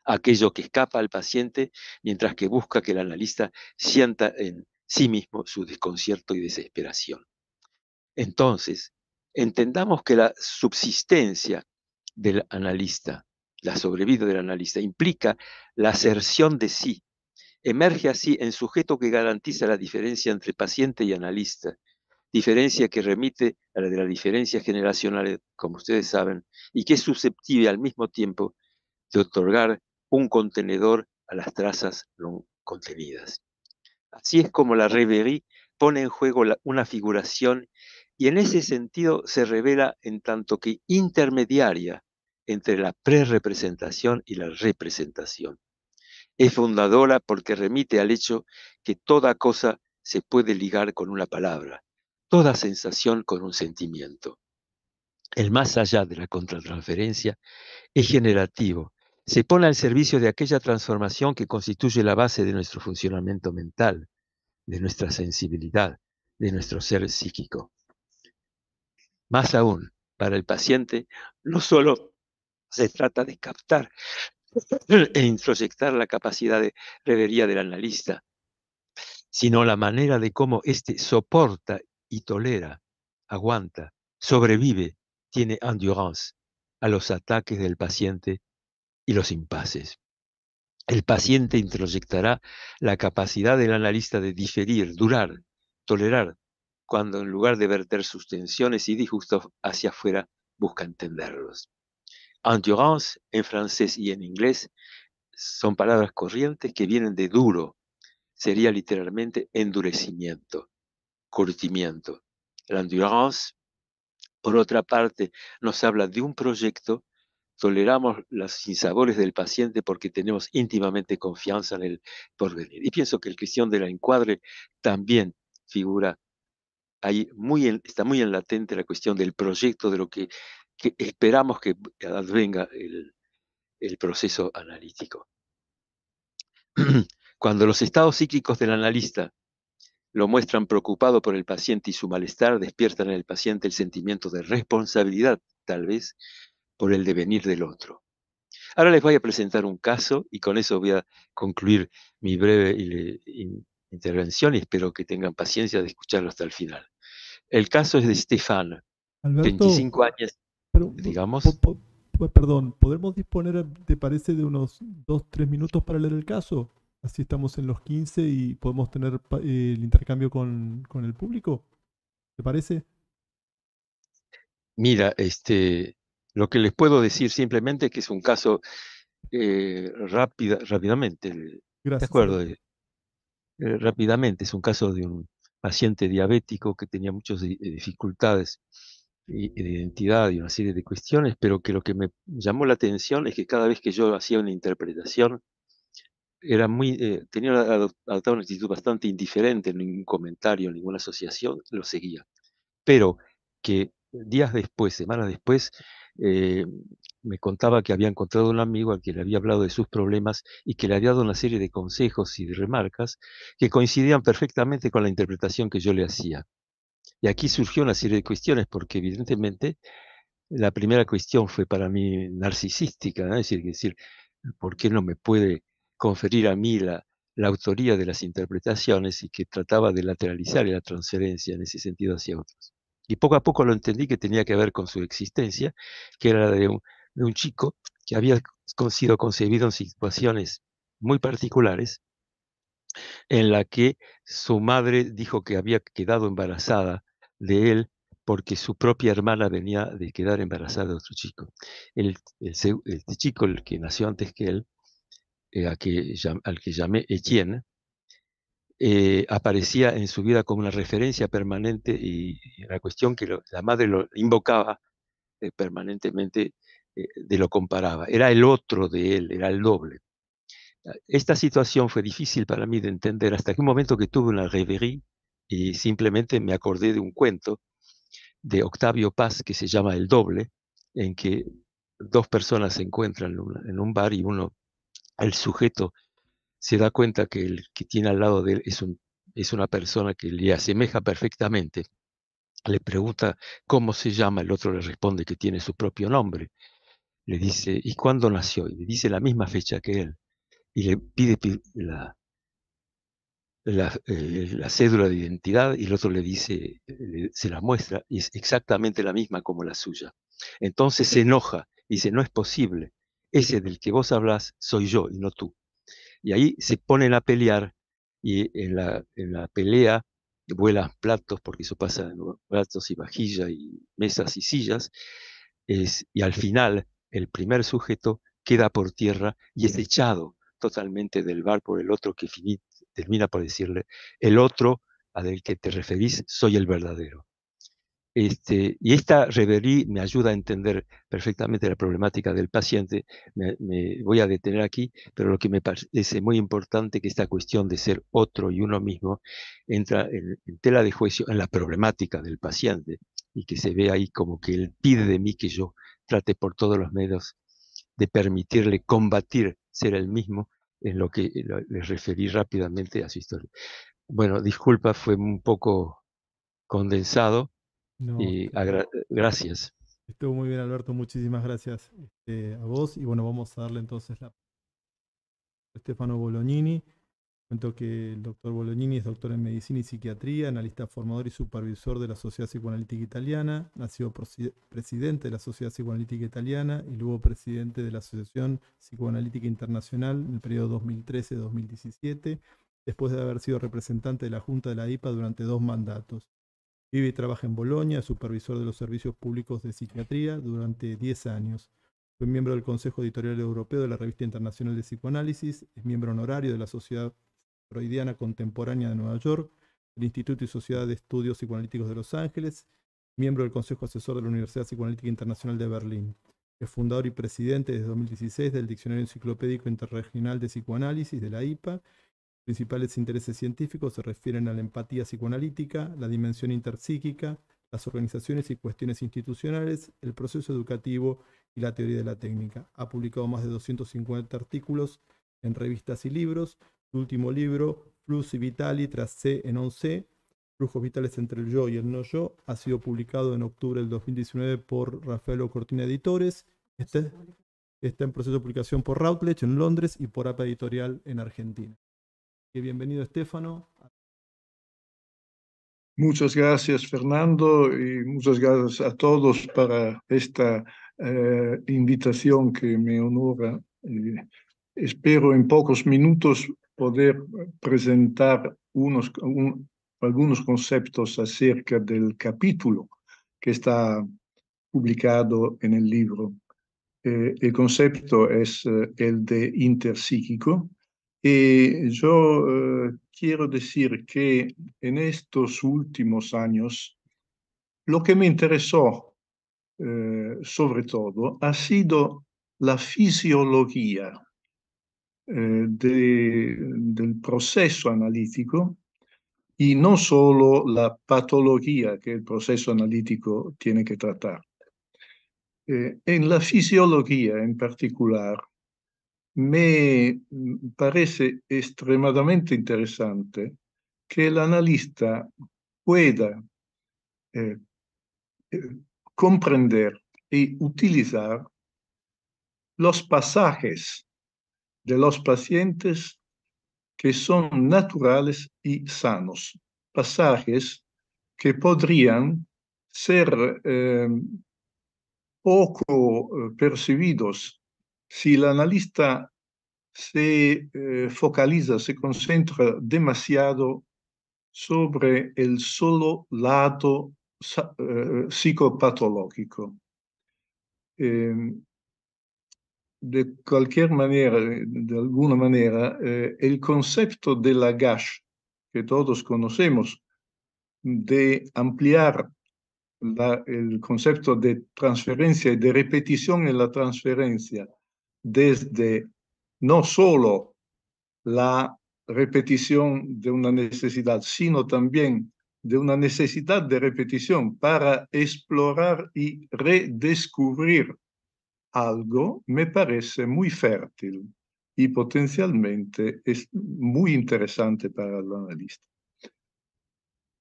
Aquello que escapa al paciente mientras que busca que el analista sienta en sí mismo su desconcierto y desesperación. Entonces, entendamos que la subsistencia del analista, la sobrevida del analista, implica la aserción de sí. Emerge así en sujeto que garantiza la diferencia entre paciente y analista, diferencia que remite a la de la diferencia generacional, como ustedes saben, y que es susceptible al mismo tiempo de otorgar un contenedor a las trazas no contenidas. Así es como la reverie pone en juego una figuración y en ese sentido se revela en tanto que intermediaria entre la prerrepresentación y la representación. Es fundadora porque remite al hecho que toda cosa se puede ligar con una palabra, toda sensación con un sentimiento. El más allá de la contratransferencia es generativo, se pone al servicio de aquella transformación que constituye la base de nuestro funcionamiento mental, de nuestra sensibilidad, de nuestro ser psíquico. Más aún, para el paciente, no solo se trata de captar e introyectar la capacidad de revería del analista, sino la manera de cómo éste soporta y tolera, aguanta, sobrevive, tiene endurance a los ataques del paciente y los impases. El paciente introyectará la capacidad del analista de diferir, durar, tolerar, cuando en lugar de verter sus tensiones y disgustos hacia afuera, busca entenderlos. Endurance, en francés y en inglés, son palabras corrientes que vienen de duro, sería literalmente endurecimiento, curtimiento. La endurance, por otra parte, nos habla de un proyecto. Toleramos los sinsabores del paciente porque tenemos íntimamente confianza en el porvenir. Y pienso que el cuestión del encuadre también figura ahí, está muy en latente la cuestión del proyecto, de lo que esperamos que advenga el proceso analítico. Cuando los estados psíquicos del analista lo muestran preocupado por el paciente y su malestar, despiertan en el paciente el sentimiento de responsabilidad, tal vez, por el devenir del otro. Ahora les voy a presentar un caso y con eso voy a concluir mi breve intervención y espero que tengan paciencia de escucharlo hasta el final. El caso es de Stefan, Alberto, 25 años, pero, digamos. perdón, ¿podemos disponer, te parece, de unos 2-3 minutos para leer el caso? Así estamos en los 15 y podemos tener el intercambio con el público. ¿Te parece? Mira, lo que les puedo decir simplemente es que es un caso rápidamente, ¿de Gracias, acuerdo? Alberto. Rápidamente, es un caso de un paciente diabético que tenía muchas dificultades de identidad y una serie de cuestiones, pero que lo que me llamó la atención es que cada vez que yo hacía una interpretación, tenía adoptado una actitud bastante indiferente, ningún comentario, ninguna asociación, lo seguía. Pero que días después, semanas después, eh, me contaba que había encontrado un amigo al que le había hablado de sus problemas y que le había dado una serie de consejos y de remarcas que coincidían perfectamente con la interpretación que yo le hacía. Y aquí surgió una serie de cuestiones, porque evidentemente la primera cuestión fue para mí narcisística, ¿no? Es decir, ¿por qué no me puede conferir a mí la autoría de las interpretaciones? Y que trataba de lateralizar la transferencia en ese sentido hacia otros. Y poco a poco lo entendí que tenía que ver con su existencia, que era de un chico que había sido concebido en situaciones muy particulares, en la que su madre dijo que había quedado embarazada de él porque su propia hermana venía de quedar embarazada de otro chico. Este chico, el que nació antes que él, al que llamé Etienne, aparecía en su vida como una referencia permanente y la cuestión que la madre lo invocaba permanentemente, de lo comparaba. Era el otro de él, era el doble. Esta situación fue difícil para mí de entender hasta que un momento que tuve una reverie y simplemente me acordé de un cuento de Octavio Paz que se llama El Doble, en que dos personas se encuentran en un bar y el sujeto se da cuenta que el que tiene al lado de él es una persona que le asemeja perfectamente. Le pregunta cómo se llama, el otro le responde que tiene su propio nombre. Le dice, ¿y cuándo nació? Y le dice la misma fecha que él. Y le pide la cédula de identidad y el otro le dice, se la muestra y es exactamente la misma como la suya. Entonces se enoja y dice, no es posible, ese del que vos hablas soy yo y no tú. Y ahí se ponen a pelear y en la pelea vuelan platos, porque eso pasa en platos y vajilla y mesas y sillas, y al final el primer sujeto queda por tierra y es echado totalmente del bar por el otro que termina por decirle, el otro al que te referís soy el verdadero. Y esta reverie me ayuda a entender perfectamente la problemática del paciente. Me voy a detener aquí, pero lo que me parece muy importante es que esta cuestión de ser otro y uno mismo entra en tela de juicio en la problemática del paciente y que se ve ahí como que él pide de mí que yo trate por todos los medios de permitirle combatir ser el mismo, en lo que le referí rápidamente a su historia. Bueno, disculpa, fue un poco condensado. No, Y gracias. estuvo muy bien, Alberto. Muchísimas gracias a vos. Y bueno, vamos a darle entonces a Stefano Bolognini. Cuento que el doctor Bolognini es doctor en medicina y psiquiatría, analista formador y supervisor de la Sociedad Psicoanalítica Italiana, nació presidente de la Sociedad Psicoanalítica Italiana y luego presidente de la Asociación Psicoanalítica Internacional en el periodo 2013-2017, después de haber sido representante de la Junta de la IPA durante 2 mandatos. Vive y trabaja en Bolonia, es supervisor de los servicios públicos de psiquiatría durante 10 años. Fue miembro del Consejo Editorial Europeo de la Revista Internacional de Psicoanálisis, es miembro honorario de la Sociedad Freudiana Contemporánea de Nueva York, del Instituto y Sociedad de Estudios Psicoanalíticos de Los Ángeles, miembro del Consejo Asesor de la Universidad Psicoanalítica Internacional de Berlín. Es fundador y presidente desde 2016 del Diccionario Enciclopédico Interregional de Psicoanálisis de la IPA. Principales intereses científicos se refieren a la empatía psicoanalítica, la dimensión interpsíquica, las organizaciones y cuestiones institucionales, el proceso educativo y la teoría de la técnica. Ha publicado más de 250 artículos en revistas y libros. Su último libro, Flussi Vitali tras C e non C, Flujos vitales entre el yo y el no yo, ha sido publicado en octubre del 2019 por Raffaello Cortina Editores. Está en proceso de publicación por Routledge en Londres y por APA Editorial en Argentina. Bienvenido, Stefano. Muchas gracias, Fernando, y muchas gracias a todos para esta invitación que me honora. Espero en pocos minutos poder presentar algunos conceptos acerca del capítulo que está publicado en el libro. El concepto es el de interpsíquico. Y yo quiero decir que en estos últimos años lo que me interesó sobre todo ha sido la fisiología del proceso analítico y no solo la patología que el proceso analítico tiene que tratar. En la fisiología en particular, me parece extremadamente interesante que el analista pueda comprender y utilizar los pasajes de los pacientes que son naturales y sanos, pasajes que podrían ser poco percibidos si el analista se focaliza, se concentra demasiado sobre el solo lado psicopatológico. De cualquier manera, de alguna manera, el concepto de Lagache, que todos conocemos, de ampliar el concepto de transferencia y de repetición en la transferencia desde no solo la repetición de una necesidad, sino también de una necesidad de repetición para explorar y redescubrir algo, me parece muy fértil y potencialmente es muy interesante para el analista.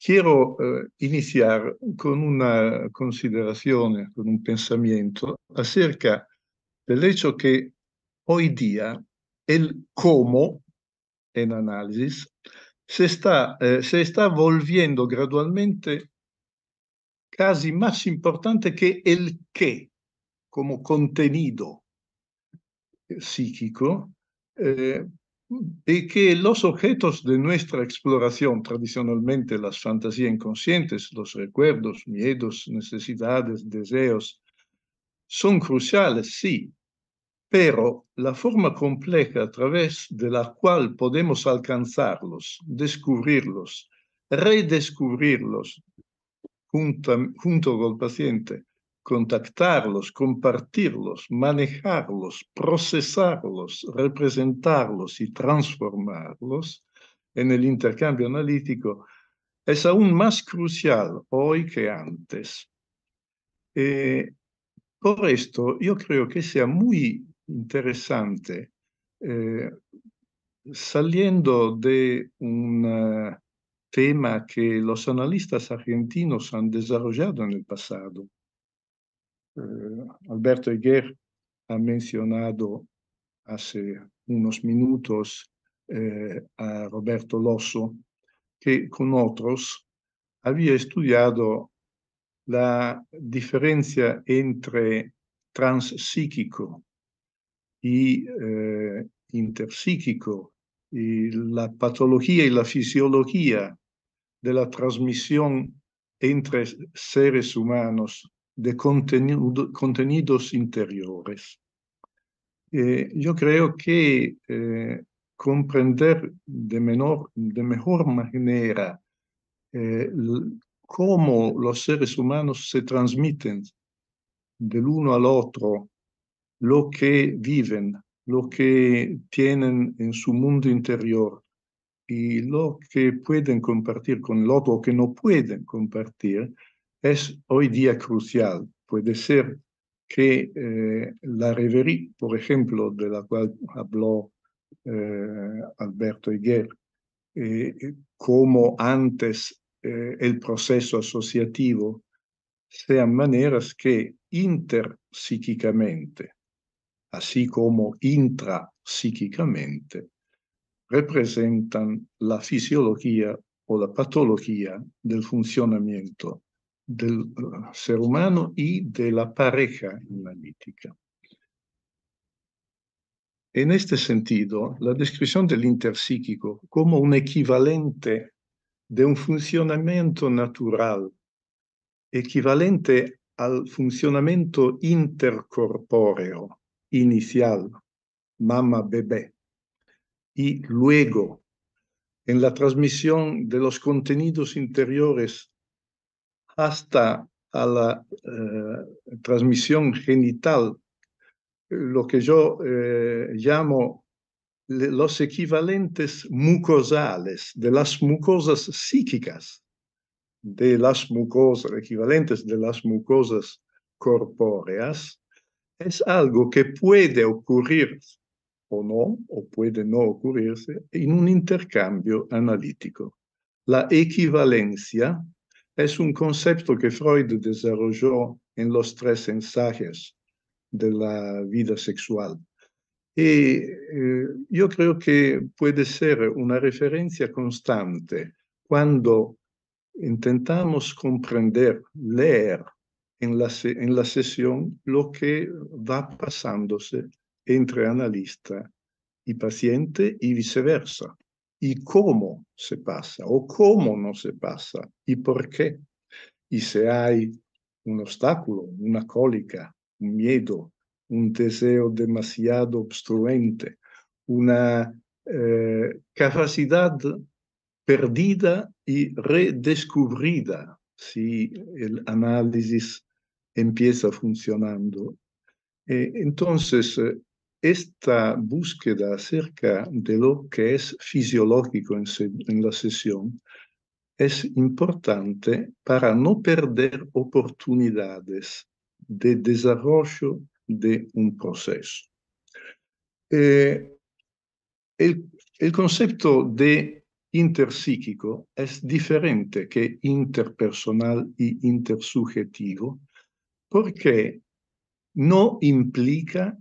Quiero iniciar con una consideración, con un pensamiento acerca del hecho que hoy día el cómo en análisis se está volviendo gradualmente casi más importante que el qué como contenido psíquico, y que los objetos de nuestra exploración, tradicionalmente las fantasías inconscientes, los recuerdos, miedos, necesidades, deseos, son cruciales, sí, pero la forma compleja a través de la cual podemos alcanzarlos, descubrirlos, redescubrirlos junto con el paciente, contactarlos, compartirlos, manejarlos, procesarlos, representarlos y transformarlos en el intercambio analítico es aún más crucial hoy que antes. Por esto, yo creo que sea muy interesante, saliendo de un tema que los analistas argentinos han desarrollado en el pasado. Alberto Higuer ha mencionado hace unos minutos a Roberto Losso, que con otros había estudiado la diferencia entre transpsíquico y interpsíquico, y la patología y la fisiología de la transmisión entre seres humanos de contenidos interiores. Yo creo que comprender de mejor manera cómo los seres humanos se transmiten del uno al otro lo que viven, lo que tienen en su mundo interior y lo que pueden compartir con el otro o que no pueden compartir, es hoy día crucial. Puede ser que la reverie, por ejemplo, de la cual habló Alberto Higuer, como antes el proceso asociativo, sean maneras que interpsíquicamente, así como intrapsíquicamente, representan la fisiología o la patología del funcionamiento del ser humano y de la pareja analítica. En este sentido, la descripción del interpsíquico como un equivalente de un funcionamiento natural, equivalente al funcionamiento intercorpóreo inicial, mamá-bebé, y luego en la transmisión de los contenidos interiores hasta a la transmisión genital, lo que yo llamo los equivalentes mucosales de las mucosas psíquicas, de las mucosas, equivalentes de las mucosas corpóreas, es algo que puede ocurrir o no, o puede no ocurrirse, en un intercambio analítico. La equivalencia es un concepto que Freud desarrolló en los 3 ensayos de la vida sexual. Y yo creo que puede ser una referencia constante cuando intentamos comprender, leer en la sesión lo que va pasándose entre analista y paciente y viceversa. Y cómo se pasa o cómo no se pasa y por qué. Y si hay un obstáculo, una cólica, un miedo, un deseo demasiado obstruente, una capacidad perdida y redescubrida si el análisis empieza funcionando. Entonces, esta búsqueda acerca de lo que es fisiológico en la sesión es importante para no perder oportunidades de desarrollo de un proceso. El concepto de interpsíquico es diferente que interpersonal y intersubjetivo porque no implica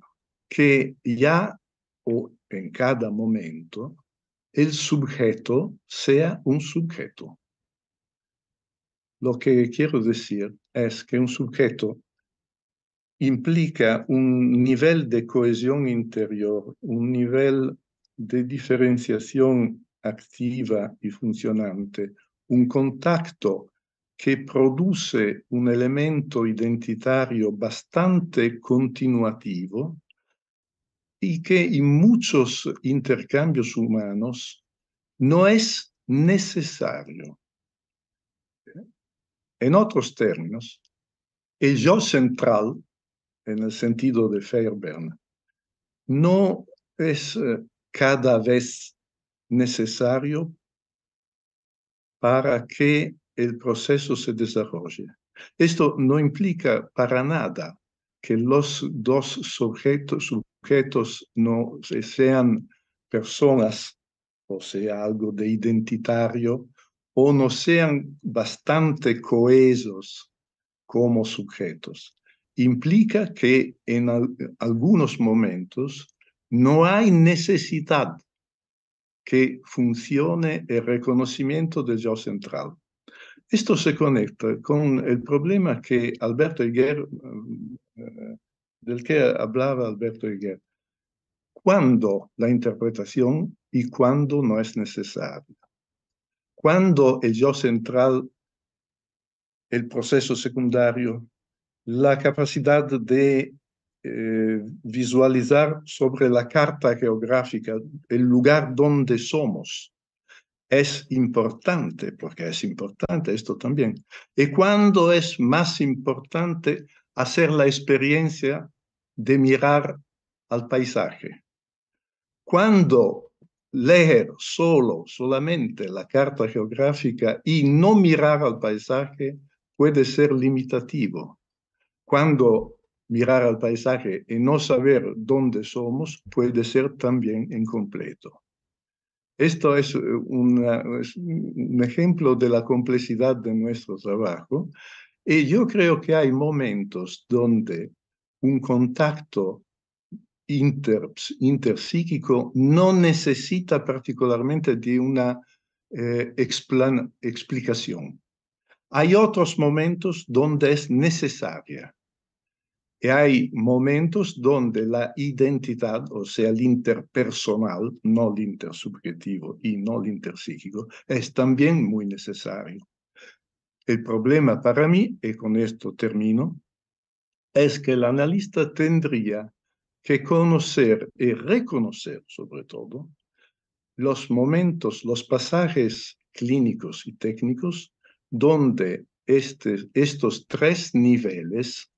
que ya o en cada momento el sujeto sea un sujeto. Lo que quiero decir es que un sujeto implica un nivel de cohesión interior, un nivel de diferenciación activa y funcionante, un contacto que produce un elemento identitario bastante continuativo y que en muchos intercambios humanos no es necesario. En otros términos, el yo central, en el sentido de Fairbairn, no es cada vez necesario para que el proceso se desarrolle. Esto no implica para nada que los dos sujetos no sean personas, o sea, algo de identitario, o no sean bastante cohesos como sujetos. Implica que en algunos momentos no hay necesidad que funcione el reconocimiento del yo central. Esto se conecta con el problema que Alberto Higuer, del que hablaba Alberto Higuer. ¿Cuándo la interpretación y cuándo no es necesaria? Cuando el yo central, el proceso secundario, la capacidad de visualizar sobre la carta geográfica el lugar donde somos es importante, porque es importante esto también. Y cuando es más importante hacer la experiencia de mirar al paisaje. Cuando leer solamente la carta geográfica y no mirar al paisaje puede ser limitativo. Cuando mirar al paisaje y no saber dónde somos puede ser también incompleto. Esto es un ejemplo de la complejidad de nuestro trabajo. Y yo creo que hay momentos donde un contacto interpsíquico no necesita particularmente de una explicación. Hay otros momentos donde es necesaria. Y hay momentos donde la identidad, o sea, el interpersonal, no el intersubjetivo y no el interpsíquico, es también muy necesario. El problema para mí, y con esto termino, es que el analista tendría que conocer y reconocer, sobre todo, los momentos, los pasajes clínicos y técnicos donde estos tres niveles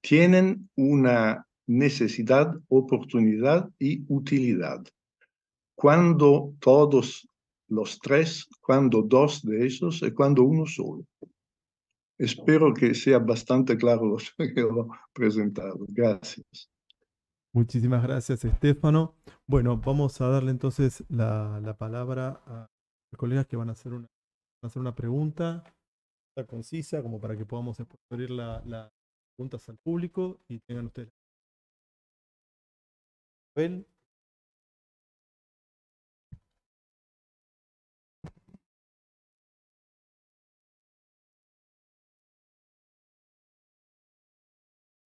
tienen una necesidad, oportunidad y utilidad. Cuando todos los tres, cuando dos de esos y cuando uno solo. Espero que sea bastante claro lo que he presentado. Gracias. Muchísimas gracias, Estefano. Bueno, vamos a darle entonces la palabra a los colegas que van a hacer una pregunta concisa, como para que podamos exponer las preguntas al público y tengan ustedes. Abel.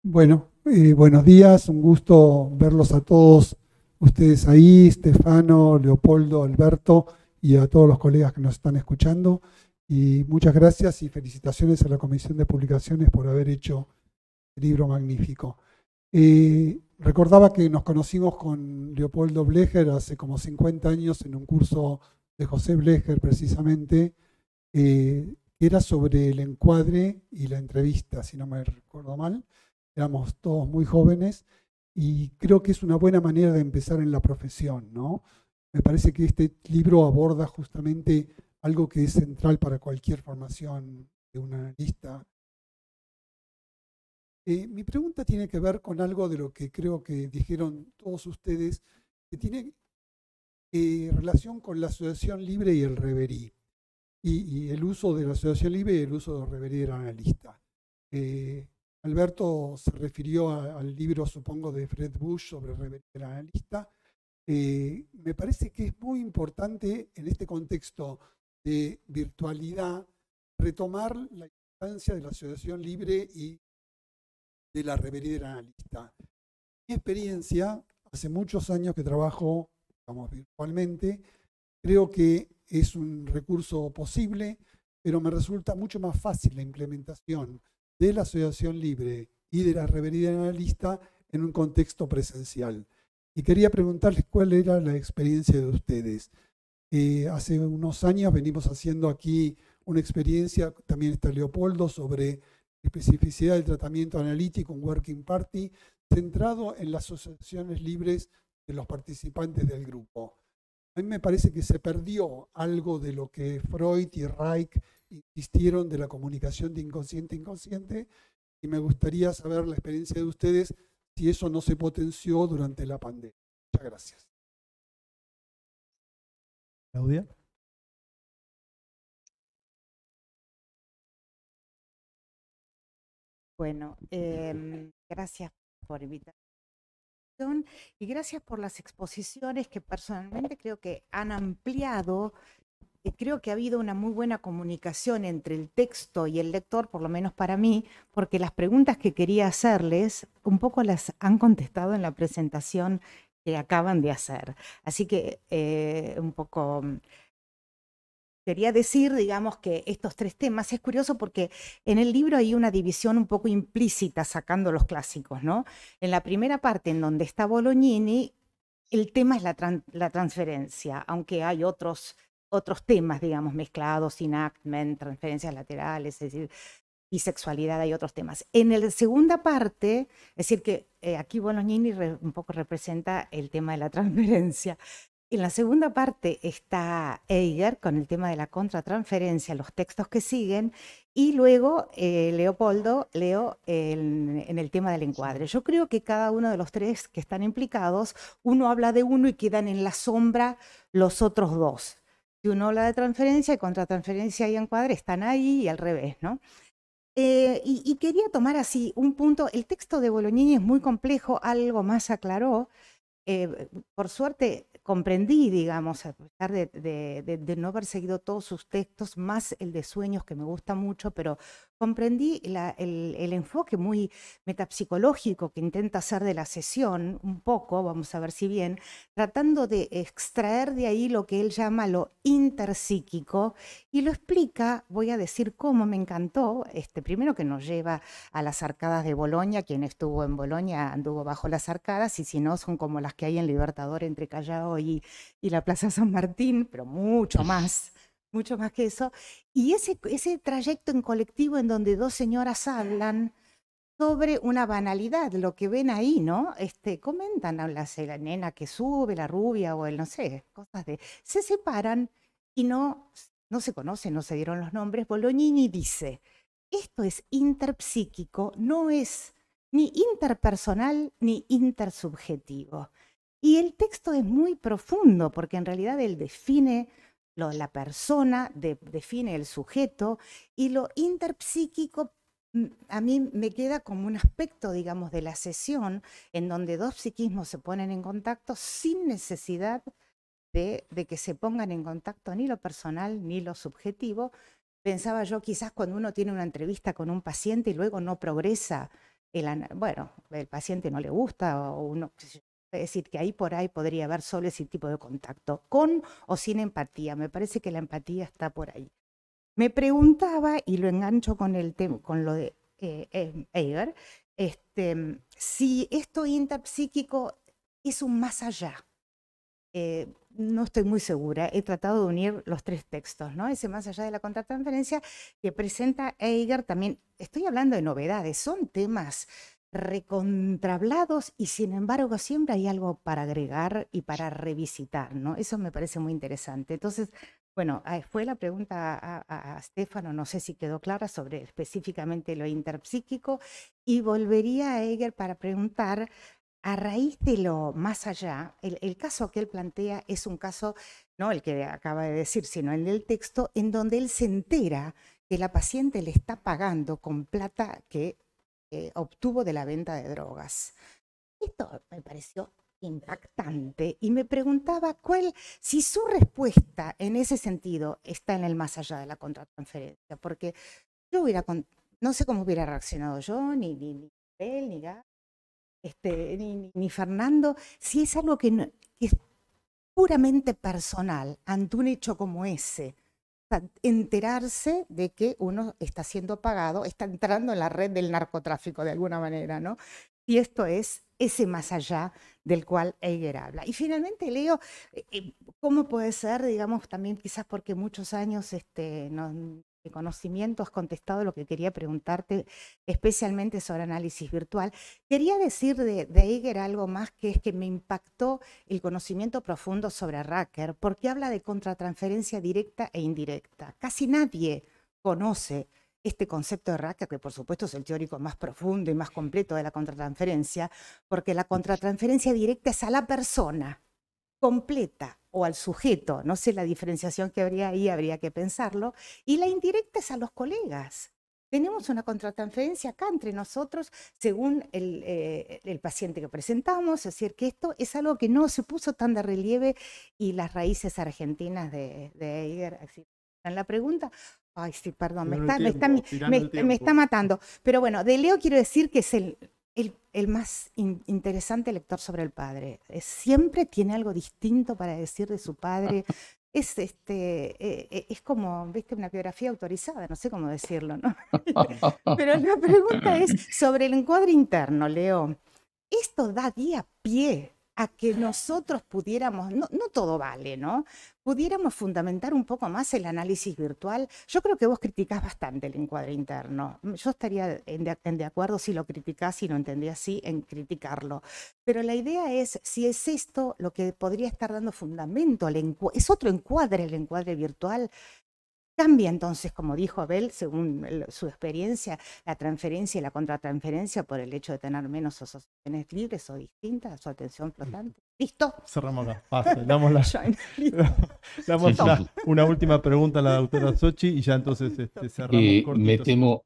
Bueno, buenos días, un gusto verlos a todos ustedes ahí, Stefano, Leopoldo, Alberto y a todos los colegas que nos están escuchando. Y muchas gracias y felicitaciones a la Comisión de Publicaciones por haber hecho el libro magnífico. Recordaba que nos conocimos con Leopoldo Blecher hace como 50 años en un curso de José Blecher precisamente, que era sobre el encuadre y la entrevista, si no me recuerdo mal. Éramos todos muy jóvenes y creo que es una buena manera de empezar en la profesión, ¿no? Me parece que este libro aborda justamente algo que es central para cualquier formación de un analista. Mi pregunta tiene que ver con algo de lo que creo que dijeron todos ustedes, que tiene relación con la asociación libre y el reverí, y el uso de la asociación libre y el uso del reverí del analista. Alberto se refirió al libro, supongo, de Fred Bush sobre el reverí del analista. Me parece que es muy importante en este contexto de virtualidad retomar la importancia de la asociación libre y de la reverí del analista. Mi experiencia, hace muchos años que trabajo, digamos, virtualmente, creo que es un recurso posible, pero me resulta mucho más fácil la implementación de la asociación libre y de la reverí del analista en un contexto presencial. Y quería preguntarles cuál era la experiencia de ustedes. Hace unos años venimos haciendo aquí una experiencia, también está Leopoldo, sobre especificidad del tratamiento analítico, un working party, centrado en las asociaciones libres de los participantes del grupo. A mí me parece que se perdió algo de lo que Freud y Reich insistieron de la comunicación de inconsciente a inconsciente, y me gustaría saber la experiencia de ustedes si eso no se potenció durante la pandemia. Muchas gracias. Claudia. Bueno, gracias por invitarme. y gracias por las exposiciones que personalmente creo que han ampliado. Creo que ha habido una muy buena comunicación entre el texto y el lector, por lo menos para mí, porque las preguntas que quería hacerles un poco las han contestado en la presentación que acaban de hacer. Así que un poco quería decir, digamos, que estos tres temas es curioso porque en el libro hay una división un poco implícita sacando los clásicos, ¿no? En la primera parte, en donde está Bolognini, el tema es la transferencia, aunque hay otros temas, digamos, mezclados, enactment, transferencias laterales, es decir, bisexualidad, hay otros temas. En la segunda parte, es decir, que aquí Bolognini un poco representa el tema de la transferencia. En la segunda parte está Eiger con el tema de la contratransferencia, los textos que siguen, y luego Leopoldo, Leo, en el tema del encuadre. Yo creo que cada uno de los tres que están implicados, uno habla de uno y quedan en la sombra los otros dos. Si uno habla de transferencia y contratransferencia y encuadre, están ahí y al revés, ¿no? Y quería tomar así un punto. El texto de Bolognini es muy complejo, algo más aclaró. Por suerte comprendí, digamos, a pesar de no haber seguido todos sus textos, más el de Sueños, que me gusta mucho, pero comprendí el enfoque muy metapsicológico que intenta hacer de la sesión, un poco, vamos a ver si bien, tratando de extraer de ahí lo que él llama lo interpsíquico, y lo explica, voy a decir cómo me encantó, primero que nos lleva a las arcadas de Bolonia. Quien estuvo en Bolonia anduvo bajo las arcadas, y si no, son como las que hay en Libertador entre Callao y la Plaza San Martín, pero mucho más que eso. Y ese trayecto en colectivo en donde dos señoras hablan sobre una banalidad, lo que ven ahí, ¿no? Comentan, la nena que sube, la rubia o el, no sé, cosas de... Se separan y no se conocen, no se dieron los nombres. Bolognini dice, esto es interpsíquico, no es ni interpersonal ni intersubjetivo. Y el texto es muy profundo porque en realidad él define la persona, define el sujeto, y lo interpsíquico a mí me queda como un aspecto, digamos, de la sesión en donde dos psiquismos se ponen en contacto sin necesidad de que se pongan en contacto ni lo personal ni lo subjetivo. Pensaba yo, quizás cuando uno tiene una entrevista con un paciente y luego no progresa, bueno, el paciente no le gusta o uno... Es decir, que ahí por ahí podría haber solo ese tipo de contacto, con o sin empatía. Me parece que la empatía está por ahí. Me preguntaba, y lo engancho con lo de Eiger, si esto interpsíquico es un más allá. No estoy muy segura. He tratado de unir los tres textos, ¿no? Ese más allá de la contratransferencia que presenta Eiger también. Estoy hablando de novedades, son temas recontrablados y sin embargo siempre hay algo para agregar y para revisitar, ¿no? Eso me parece muy interesante. Entonces, bueno, fue la pregunta a Stefano, no sé si quedó clara sobre específicamente lo interpsíquico, y volvería a Eiger para preguntar, a raíz de lo más allá, el caso que él plantea es un caso, no el que acaba de decir, sino el del texto, en donde él se entera que la paciente le está pagando con plata que obtuvo de la venta de drogas. Esto me pareció impactante y me preguntaba si su respuesta en ese sentido está en el más allá de la contratransferencia, porque yo no sé cómo hubiera reaccionado yo, ni él, ni Gab, ni Fernando, si es algo que es puramente personal ante un hecho como ese. Enterarse de que uno está siendo pagado, está entrando en la red del narcotráfico de alguna manera, ¿no? Y esto es ese más allá del cual Eiger habla. Y finalmente leo, ¿cómo puede ser, digamos, también quizás porque muchos años de conocimiento has contestado lo que quería preguntarte, especialmente sobre análisis virtual. Quería decir de Eiger algo más, que es que me impactó el conocimiento profundo sobre Racker, porque habla de contratransferencia directa e indirecta. Casi nadie conoce este concepto de Racker, que por supuesto es el teórico más profundo y más completo de la contratransferencia, porque la contratransferencia directa es a la persona completa o al sujeto, no sé la diferenciación que habría ahí, habría que pensarlo, y la indirecta es a los colegas. tenemos una contratransferencia acá entre nosotros según el paciente que presentamos, es decir, que esto es algo que no se puso tan de relieve y las raíces argentinas de Eiger. En la pregunta, ay, sí, perdón, me está matando. Pero bueno, de Leo quiero decir que es el más interesante lector sobre el padre. Siempre tiene algo distinto para decir de su padre. Es como, viste, una biografía autorizada, no sé cómo decirlo, ¿no? Pero la pregunta es sobre el encuadre interno, Leo. Esto da pie a que nosotros pudiéramos, no todo vale, ¿no? Pudiéramos fundamentar un poco más el análisis virtual. Yo creo que vos criticás bastante el encuadre interno. Yo estaría de acuerdo si lo criticás y lo entendés así, en criticarlo. Pero la idea es, si es esto lo que podría estar dando fundamento, es otro encuadre el encuadre virtual. Cambia entonces, como dijo Abel, según su experiencia, la transferencia y la contratransferencia por el hecho de tener menos asociaciones libres o distintas, su atención flotante. ¿Listo? Cerramos acá. Basta. Damos una última pregunta a la doctora Sochi y ya entonces cerramos. Me temo,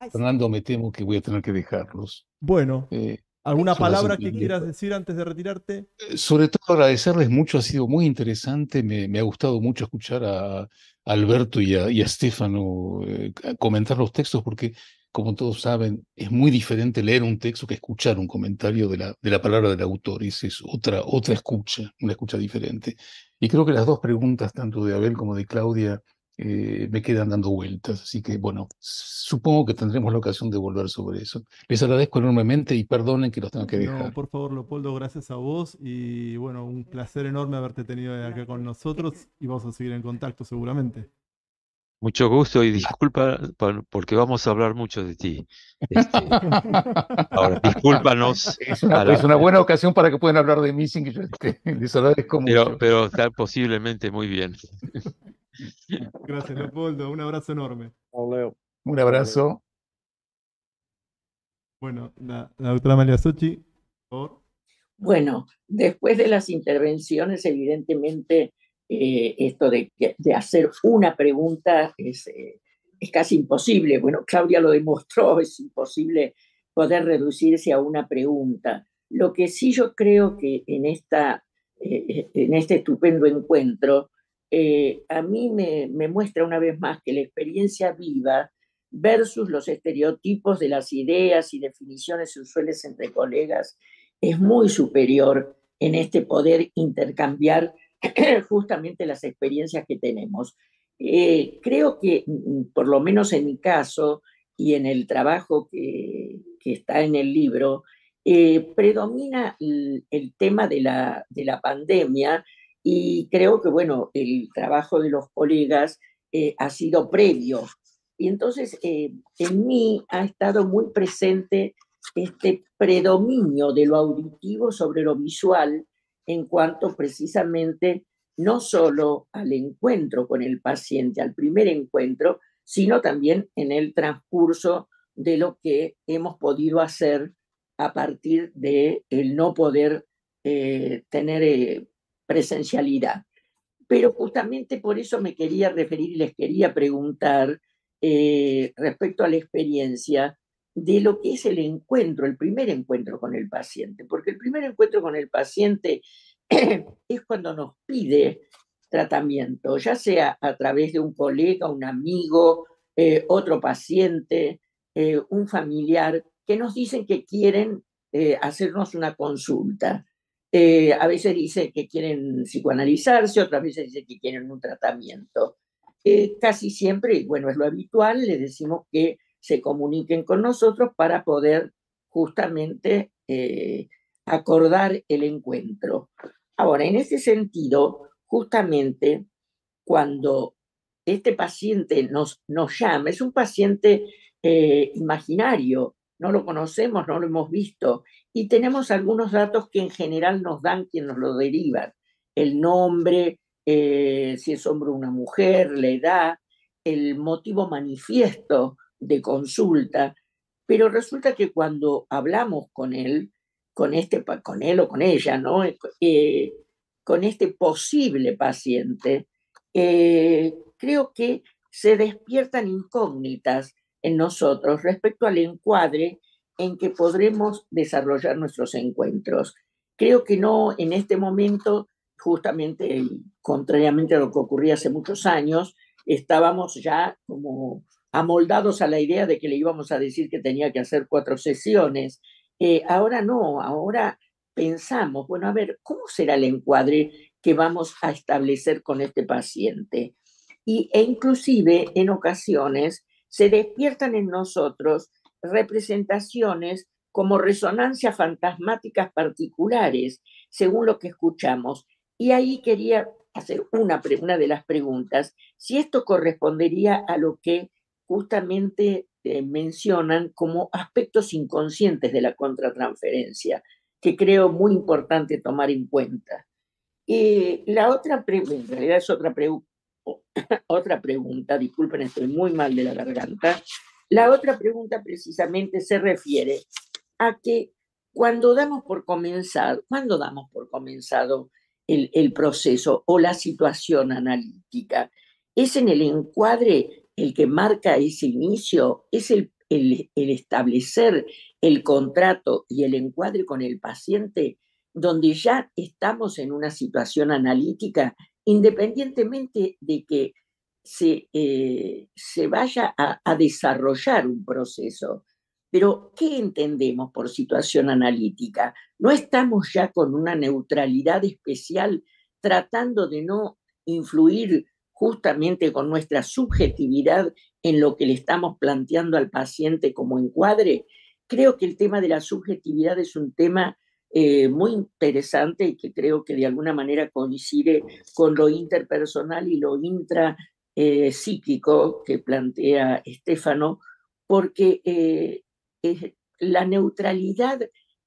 Fernando, sí. me temo que voy a tener que dejarlos. Bueno, ¿alguna palabra que entendido. quieras decir antes de retirarte? Sobre todo agradecerles mucho, ha sido muy interesante, me ha gustado mucho escuchar a Alberto y a Stefano comentar los textos, porque como todos saben, es muy diferente leer un texto que escuchar un comentario de la palabra del autor, esa es otra escucha, una escucha diferente. Y creo que las dos preguntas, tanto de Abel como de Claudia, me quedan dando vueltas, así que bueno, supongo que tendremos la ocasión de volver sobre eso. Les agradezco enormemente y perdonen que los tenga que dejar. No, por favor, Leopoldo, gracias a vos y bueno, un placer enorme haberte tenido acá con nosotros y vamos a seguir en contacto seguramente. Mucho gusto y disculpa porque vamos a hablar mucho de ti. Ahora, discúlpanos. Es una buena ocasión para que puedan hablar de mí sin que yo les agradezco mucho. Pero está posiblemente muy bien. Gracias, Leopoldo. Un abrazo enorme. Un abrazo. Bueno, la doctora Amalia Sochi, por favor. Bueno, después de las intervenciones, evidentemente, esto de hacer una pregunta es casi imposible. Bueno, Claudia lo demostró, es imposible poder reducirse a una pregunta. Lo que sí yo creo que en este estupendo encuentro, a mí me muestra una vez más que la experiencia viva versus los estereotipos de las ideas y definiciones usuales entre colegas es muy superior en este poder intercambiar justamente las experiencias que tenemos. Creo que, por lo menos en mi caso y en el trabajo que está en el libro, predomina el tema de la pandemia y creo que, bueno, el trabajo de los colegas ha sido previo. Y entonces en mí ha estado muy presente este predominio de lo auditivo sobre lo visual en cuanto precisamente no solo al encuentro con el paciente, al primer encuentro, sino también en el transcurso de lo que hemos podido hacer a partir de el no poder tener presencialidad. Pero justamente por eso me quería referir y les quería preguntar respecto a la experiencia de lo que es el encuentro, el primer encuentro con el paciente, porque el primer encuentro con el paciente es cuando nos pide tratamiento, ya sea a través de un colega, un amigo, otro paciente, un familiar, que nos dicen que quieren hacernos una consulta. A veces dicen que quieren psicoanalizarse, otras veces dicen que quieren un tratamiento. Casi siempre, bueno, es lo habitual, les decimos que se comuniquen con nosotros para poder justamente acordar el encuentro. Ahora, en ese sentido, justamente cuando este paciente nos llama, es un paciente imaginario, no lo conocemos, no lo hemos visto, y tenemos algunos datos que en general nos dan quien nos lo derivan, el nombre, si es hombre o una mujer, la edad, el motivo manifiesto de consulta, pero resulta que cuando hablamos con él o con ella, ¿no? Con este posible paciente, creo que se despiertan incógnitas en nosotros respecto al encuadre en que podremos desarrollar nuestros encuentros. Creo que no en este momento, justamente contrariamente a lo que ocurría hace muchos años, estábamos ya como amoldados a la idea de que le íbamos a decir que tenía que hacer 4 sesiones. Ahora no, ahora pensamos, bueno, a ver, ¿cómo será el encuadre que vamos a establecer con este paciente? E inclusive en ocasiones se despiertan en nosotros representaciones como resonancias fantasmáticas particulares, según lo que escuchamos. Y ahí quería hacer una de las preguntas, si esto correspondería a lo que justamente mencionan como aspectos inconscientes de la contratransferencia, que creo muy importante tomar en cuenta. La otra pregunta, en realidad es otra pregunta, disculpen, estoy muy mal de la garganta. La otra pregunta precisamente se refiere a que cuando damos por comenzado el proceso o la situación analítica, es en el encuadre el que marca ese inicio, es el establecer el contrato y el encuadre con el paciente, donde ya estamos en una situación analítica, independientemente de que se vaya a desarrollar un proceso. Pero, ¿qué entendemos por situación analítica? ¿No estamos ya con una neutralidad especial tratando de no influir justamente con nuestra subjetividad en lo que le estamos planteando al paciente como encuadre? Creo que el tema de la subjetividad es un tema muy interesante y que creo que de alguna manera coincide con lo interpersonal y lo psíquico que plantea Stefano, porque la neutralidad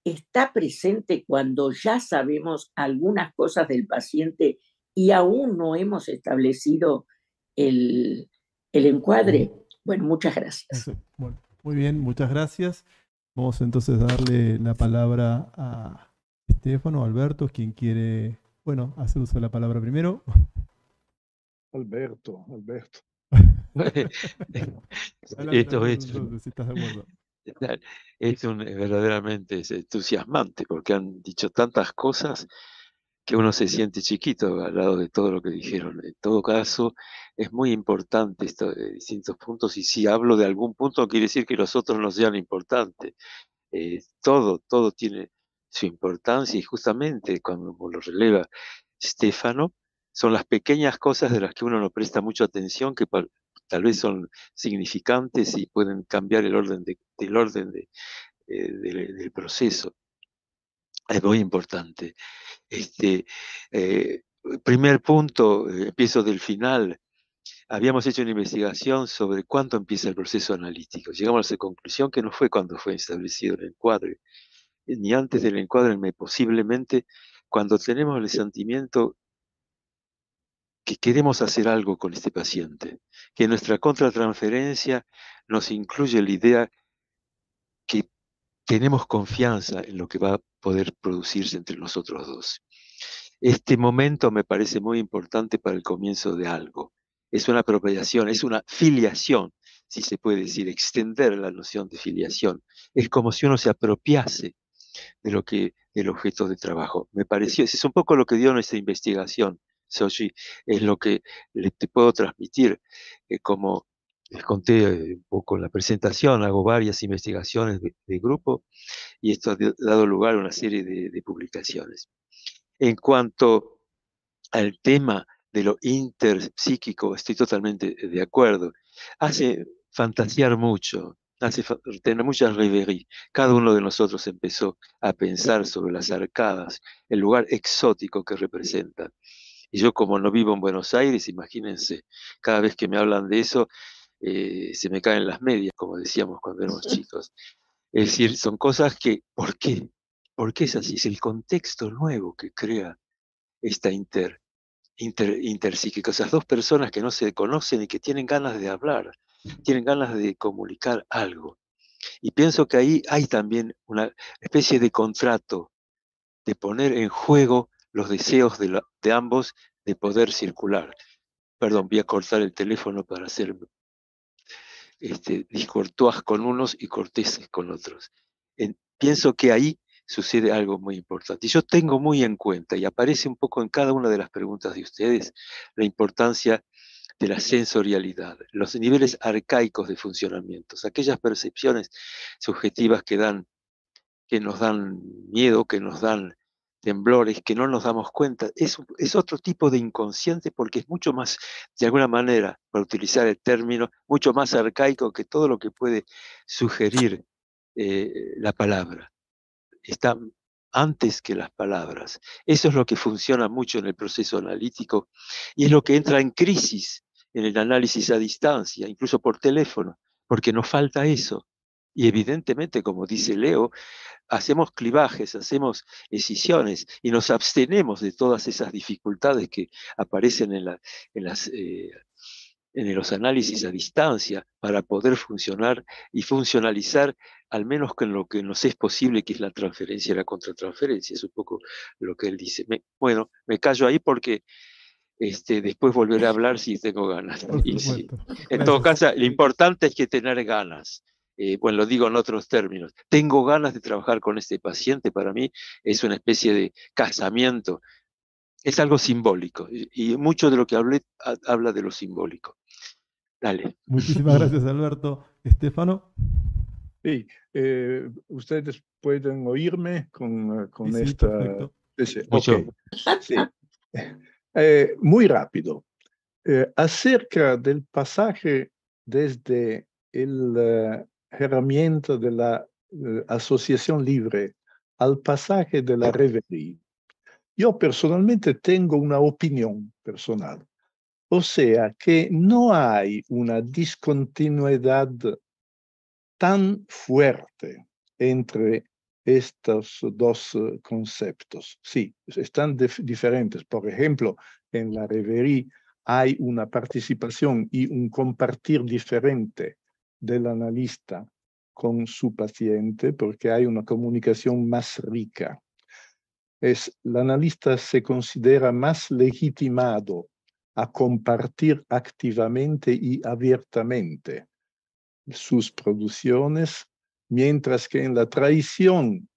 está presente cuando ya sabemos algunas cosas del paciente y aún no hemos establecido el encuadre. Bueno, muchas gracias. Bueno, muy bien, muchas gracias. Vamos entonces a darle la palabra a Stefano, Alberto, quien quiere, bueno, hacer uso de la palabra primero. Alberto. Esto es, si estás de acuerdo. Verdaderamente es entusiasmante porque han dicho tantas cosas que uno se siente chiquito al lado de todo lo que dijeron. En todo caso, es muy importante esto de distintos puntos, y si hablo de algún punto quiere decir que los otros no sean importantes. Todo tiene su importancia, y justamente cuando lo releva Stefano, son las pequeñas cosas de las que uno no presta mucha atención, que tal vez son significantes y pueden cambiar el orden del proceso. Es muy importante. Primer punto, empiezo del final. Habíamos hecho una investigación sobre cuándo empieza el proceso analítico. Llegamos a la conclusión que no fue cuando fue establecido el encuadre, ni antes del encuadre, posiblemente cuando tenemos el sentimiento que queremos hacer algo con este paciente, que nuestra contratransferencia nos incluye la idea que tenemos confianza en lo que va a poder producirse entre nosotros dos. Este momento me parece muy importante para el comienzo de algo. Es una apropiación, es una filiación, si se puede decir, extender la noción de filiación. Es como si uno se apropiase del objeto de trabajo. Me pareció, ese es un poco lo que dio nuestra investigación, Sochi, es lo que te puedo transmitir. Como les conté un poco en la presentación, hago varias investigaciones de grupo, y esto ha dado lugar a una serie de publicaciones. En cuanto al tema de lo interpsíquico, estoy totalmente de acuerdo. Hace fantasear mucho, hace tener muchas rêveries. Cada uno de nosotros empezó a pensar sobre las arcadas, el lugar exótico que representan. Y yo, como no vivo en Buenos Aires, imagínense, cada vez que me hablan de eso, se me caen las medias, como decíamos cuando éramos chicos. Es decir, son cosas que, ¿por qué? ¿Por qué es así? Es el contexto nuevo que crea esta interpsíquica. Esas dos personas que no se conocen y que tienen ganas de hablar, tienen ganas de comunicar algo. Y pienso que ahí hay también una especie de contrato, de poner en juego los deseos de ambos de poder circular. Perdón, voy a cortar el teléfono para hacer discourtois con unos y corteses con otros. Pienso que ahí sucede algo muy importante. Y yo tengo muy en cuenta, y aparece un poco en cada una de las preguntas de ustedes, la importancia de la sensorialidad, los niveles arcaicos de funcionamiento, aquellas percepciones subjetivas que nos dan miedo, que nos dan temblores, que no nos damos cuenta. Es otro tipo de inconsciente porque es mucho más, de alguna manera, para utilizar el término, mucho más arcaico que todo lo que puede sugerir la palabra. Está antes que las palabras. Eso es lo que funciona mucho en el proceso analítico y es lo que entra en crisis en el análisis a distancia, incluso por teléfono, porque nos falta eso. Y evidentemente, como dice Leo, hacemos clivajes, hacemos escisiones y nos abstenemos de todas esas dificultades que aparecen en los análisis a distancia para poder funcionar y funcionalizar al menos con lo que nos es posible, que es la transferencia y la contratransferencia. Es un poco lo que él dice. Bueno, me callo ahí porque después volveré a hablar si tengo ganas. Por Y sí. supuesto. En todo Gracias. caso, lo importante es que tener ganas. Bueno, lo digo en otros términos. Tengo ganas de trabajar con este paciente. Para mí es una especie de casamiento. Es algo simbólico. Y mucho de lo que hablé habla de lo simbólico. Dale. Muchísimas gracias, Alberto. Estefano. Sí, ustedes pueden oírme con Sí, esta... perfecto. Mucho. Ok, sí. Muy rápido. Acerca del pasaje desde la herramienta de la asociación libre al pasaje de la reverie, yo personalmente tengo una opinión personal. O sea, que no hay una discontinuidad tan fuerte entre estos dos conceptos. Sí, están diferentes. Por ejemplo, en la reverie hay una participación y un compartir diferente del analista con su paciente porque hay una comunicación más rica. El analista se considera más legitimado a compartir activamente y abiertamente sus producciones, mientras que en la tradición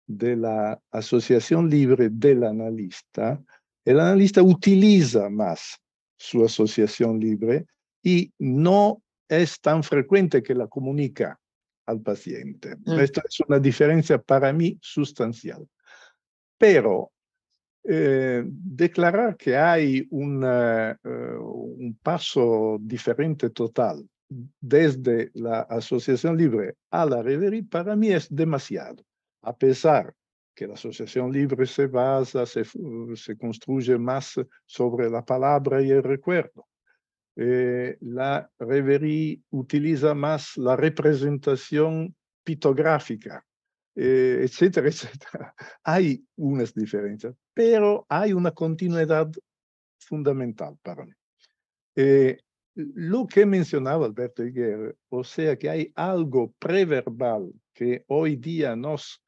de la asociación libre del analista, el analista utiliza más su asociación libre y no es tan frecuente que la comunica al paciente. Esta es una diferencia para mí sustancial. Pero declarar que hay un paso diferente total desde la asociación libre a la reverie, para mí es demasiado, a pesar que la asociación libre se basa, se construye más sobre la palabra y el recuerdo. La reverie utiliza más la representación pictográfica, etcétera, etcétera. Hay unas diferencias, pero hay una continuidad fundamental para mí. Lo que mencionaba Alberto Higuera, o sea que hay algo preverbal que hoy día nos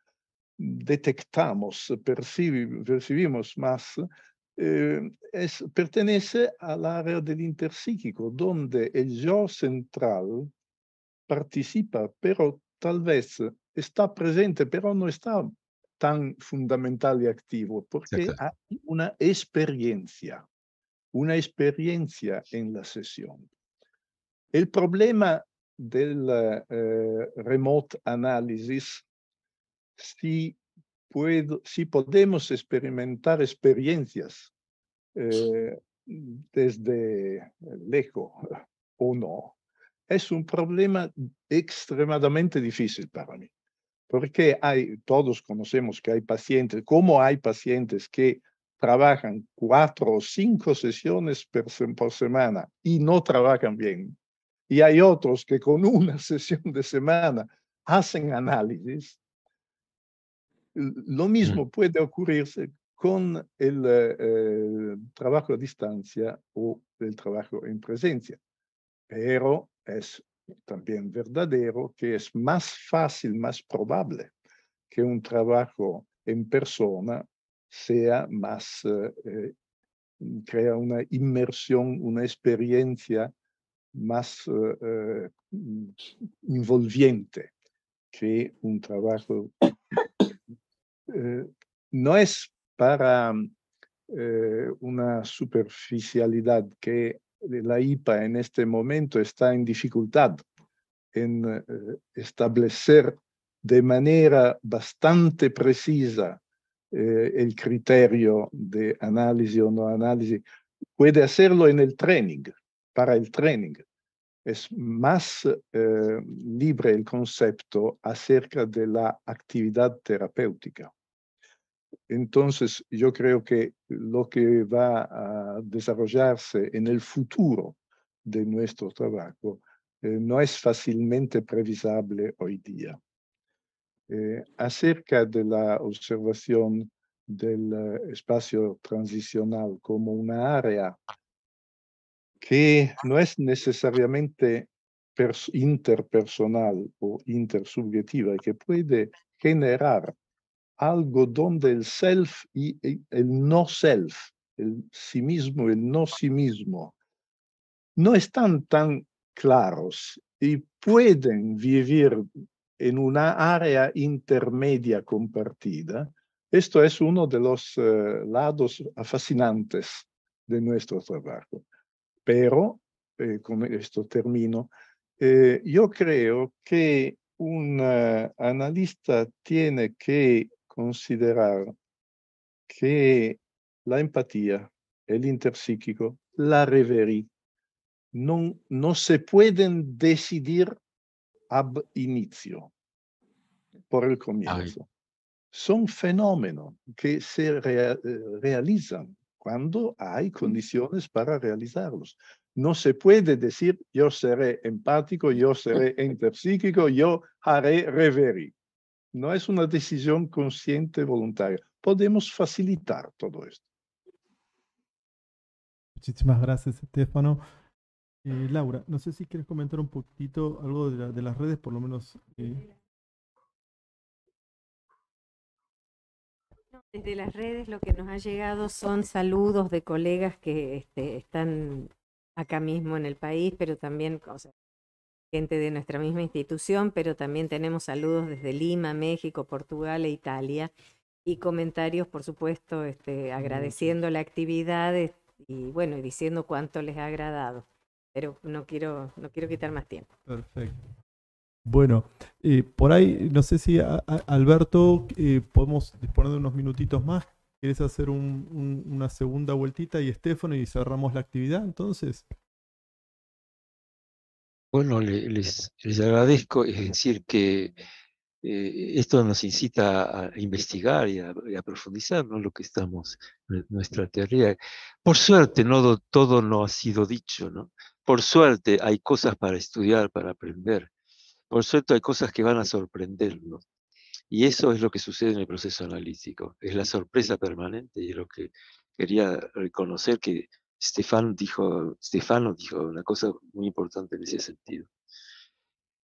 detectamos, percibimos más, pertenece al área del interpsíquico, donde el yo central participa, pero tal vez está presente, pero no está tan fundamental y activo, porque hay una experiencia en la sesión. El problema del remote analysis, si podemos experimentar experiencias desde lejos o no, es un problema extremadamente difícil para mí, porque todos conocemos que hay pacientes, como hay pacientes que trabajan 4 o 5 sesiones por semana y no trabajan bien, y hay otros que con una sesión de semana hacen análisis. Lo mismo puede ocurrirse con el trabajo a distancia o el trabajo en presencia, pero es también verdadero que es más fácil, más probable que un trabajo en persona sea más, crea una inmersión, una experiencia más envolvente que un trabajo. No es para una superficialidad que la IPA en este momento está en dificultad en establecer de manera bastante precisa el criterio de análisis o no análisis. Puede hacerlo en el training, para el training. Es más libre el concepto acerca de la actividad terapéutica. Entonces, yo creo que lo que va a desarrollarse en el futuro de nuestro trabajo no es fácilmente previsable hoy día. Acerca de la observación del espacio transicional como una área que no es necesariamente interpersonal o intersubjetiva y que puede generar algo donde el self y el no self, el sí mismo, el no sí mismo, no están tan claros y pueden vivir en una área intermedia compartida. Esto es uno de los lados fascinantes de nuestro trabajo. Pero, con esto termino, yo creo que un analista tiene que considerar que la empatía, el interpsíquico, la reverie, no se pueden decidir ab inicio, por el comienzo. Son fenómenos que se realizan cuando hay condiciones para realizarlos. No se puede decir yo seré empático, yo seré interpsíquico, yo haré reverie. No es una decisión consciente, voluntaria. Podemos facilitar todo esto. Muchísimas gracias, Estefano. Laura, no sé si quieres comentar un poquito algo de las redes, por lo menos. Desde las redes lo que nos ha llegado son saludos de colegas que están acá mismo en el país, pero también gente de nuestra misma institución, pero también tenemos saludos desde Lima, México, Portugal e Italia, y comentarios, por supuesto, agradeciendo la actividad y bueno, diciendo cuánto les ha agradado. Pero no quiero quitar más tiempo. Perfecto. Bueno, por ahí, no sé si Alberto, podemos disponer de unos minutitos más. ¿Quieres hacer una segunda vueltita y Estefano y cerramos la actividad entonces? Bueno, les agradezco, es decir, que esto nos incita a investigar y a profundizar, ¿no? Lo que estamos, nuestra teoría. Por suerte, no todo no ha sido dicho, ¿no? Por suerte hay cosas para estudiar, para aprender. Por suerte hay cosas que van a sorprendernos. Y eso es lo que sucede en el proceso analítico. Es la sorpresa permanente y es lo que quería reconocer que Stefano dijo una cosa muy importante en ese sentido.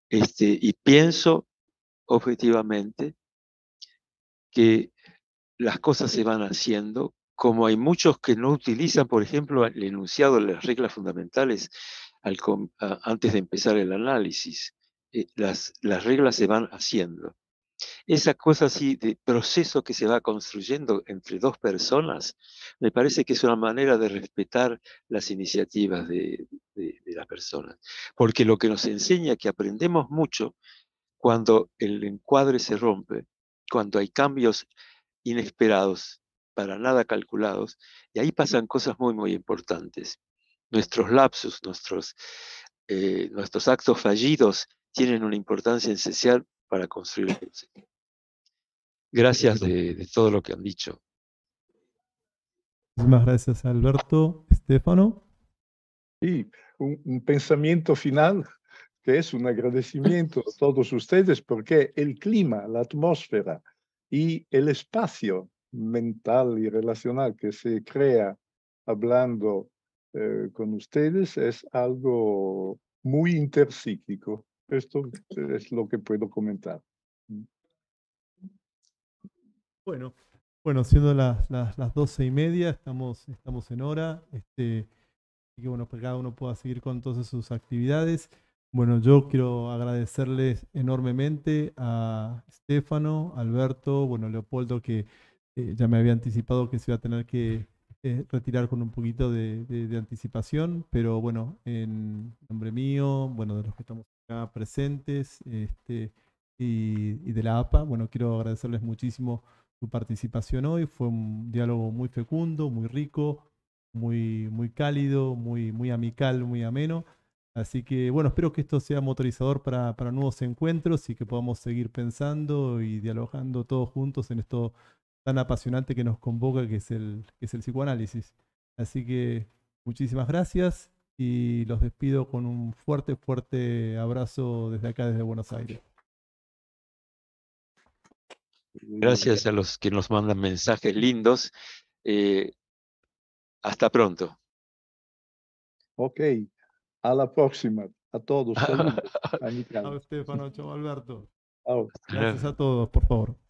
Y pienso objetivamente que las cosas se van haciendo, como hay muchos que no utilizan, por ejemplo, el enunciado de las reglas fundamentales antes de empezar el análisis. Las reglas se van haciendo. Esa cosa así de proceso que se va construyendo entre dos personas, me parece que es una manera de respetar las iniciativas de las personas. Porque lo que nos enseña que aprendemos mucho cuando el encuadre se rompe, cuando hay cambios inesperados, para nada calculados, y ahí pasan cosas muy, muy importantes. Nuestros lapsus, nuestros actos fallidos tienen una importancia esencial para construir el proceso. Gracias de todo lo que han dicho. Muchísimas gracias, Alberto. Estefano. Sí, un pensamiento final que es un agradecimiento a todos ustedes porque el clima, la atmósfera y el espacio mental y relacional que se crea hablando con ustedes es algo muy intercíclico. Esto es lo que puedo comentar. Bueno, siendo las 12:30, estamos en hora. y que bueno, pues cada uno pueda seguir con todas sus actividades. Bueno, yo quiero agradecerles enormemente a Stefano, Alberto, bueno, Leopoldo, que ya me había anticipado que se iba a tener que retirar con un poquito de anticipación, pero bueno, en nombre mío, bueno, de los que estamos acá presentes, y de la APA, bueno, quiero agradecerles muchísimo su participación hoy. Fue un diálogo muy fecundo, muy rico, muy cálido, muy amical, muy ameno. Así que bueno, espero que esto sea motorizador para nuevos encuentros y que podamos seguir pensando y dialogando todos juntos en esto tan apasionante que nos convoca, que es el psicoanálisis. Así que muchísimas gracias y los despido con un fuerte, fuerte abrazo desde acá, desde Buenos Aires. Gracias a los que nos mandan mensajes lindos. Hasta pronto. Ok, a la próxima. A todos, saludos. Chao, Stefano, chao, Alberto. Chao. Gracias a todos, por favor.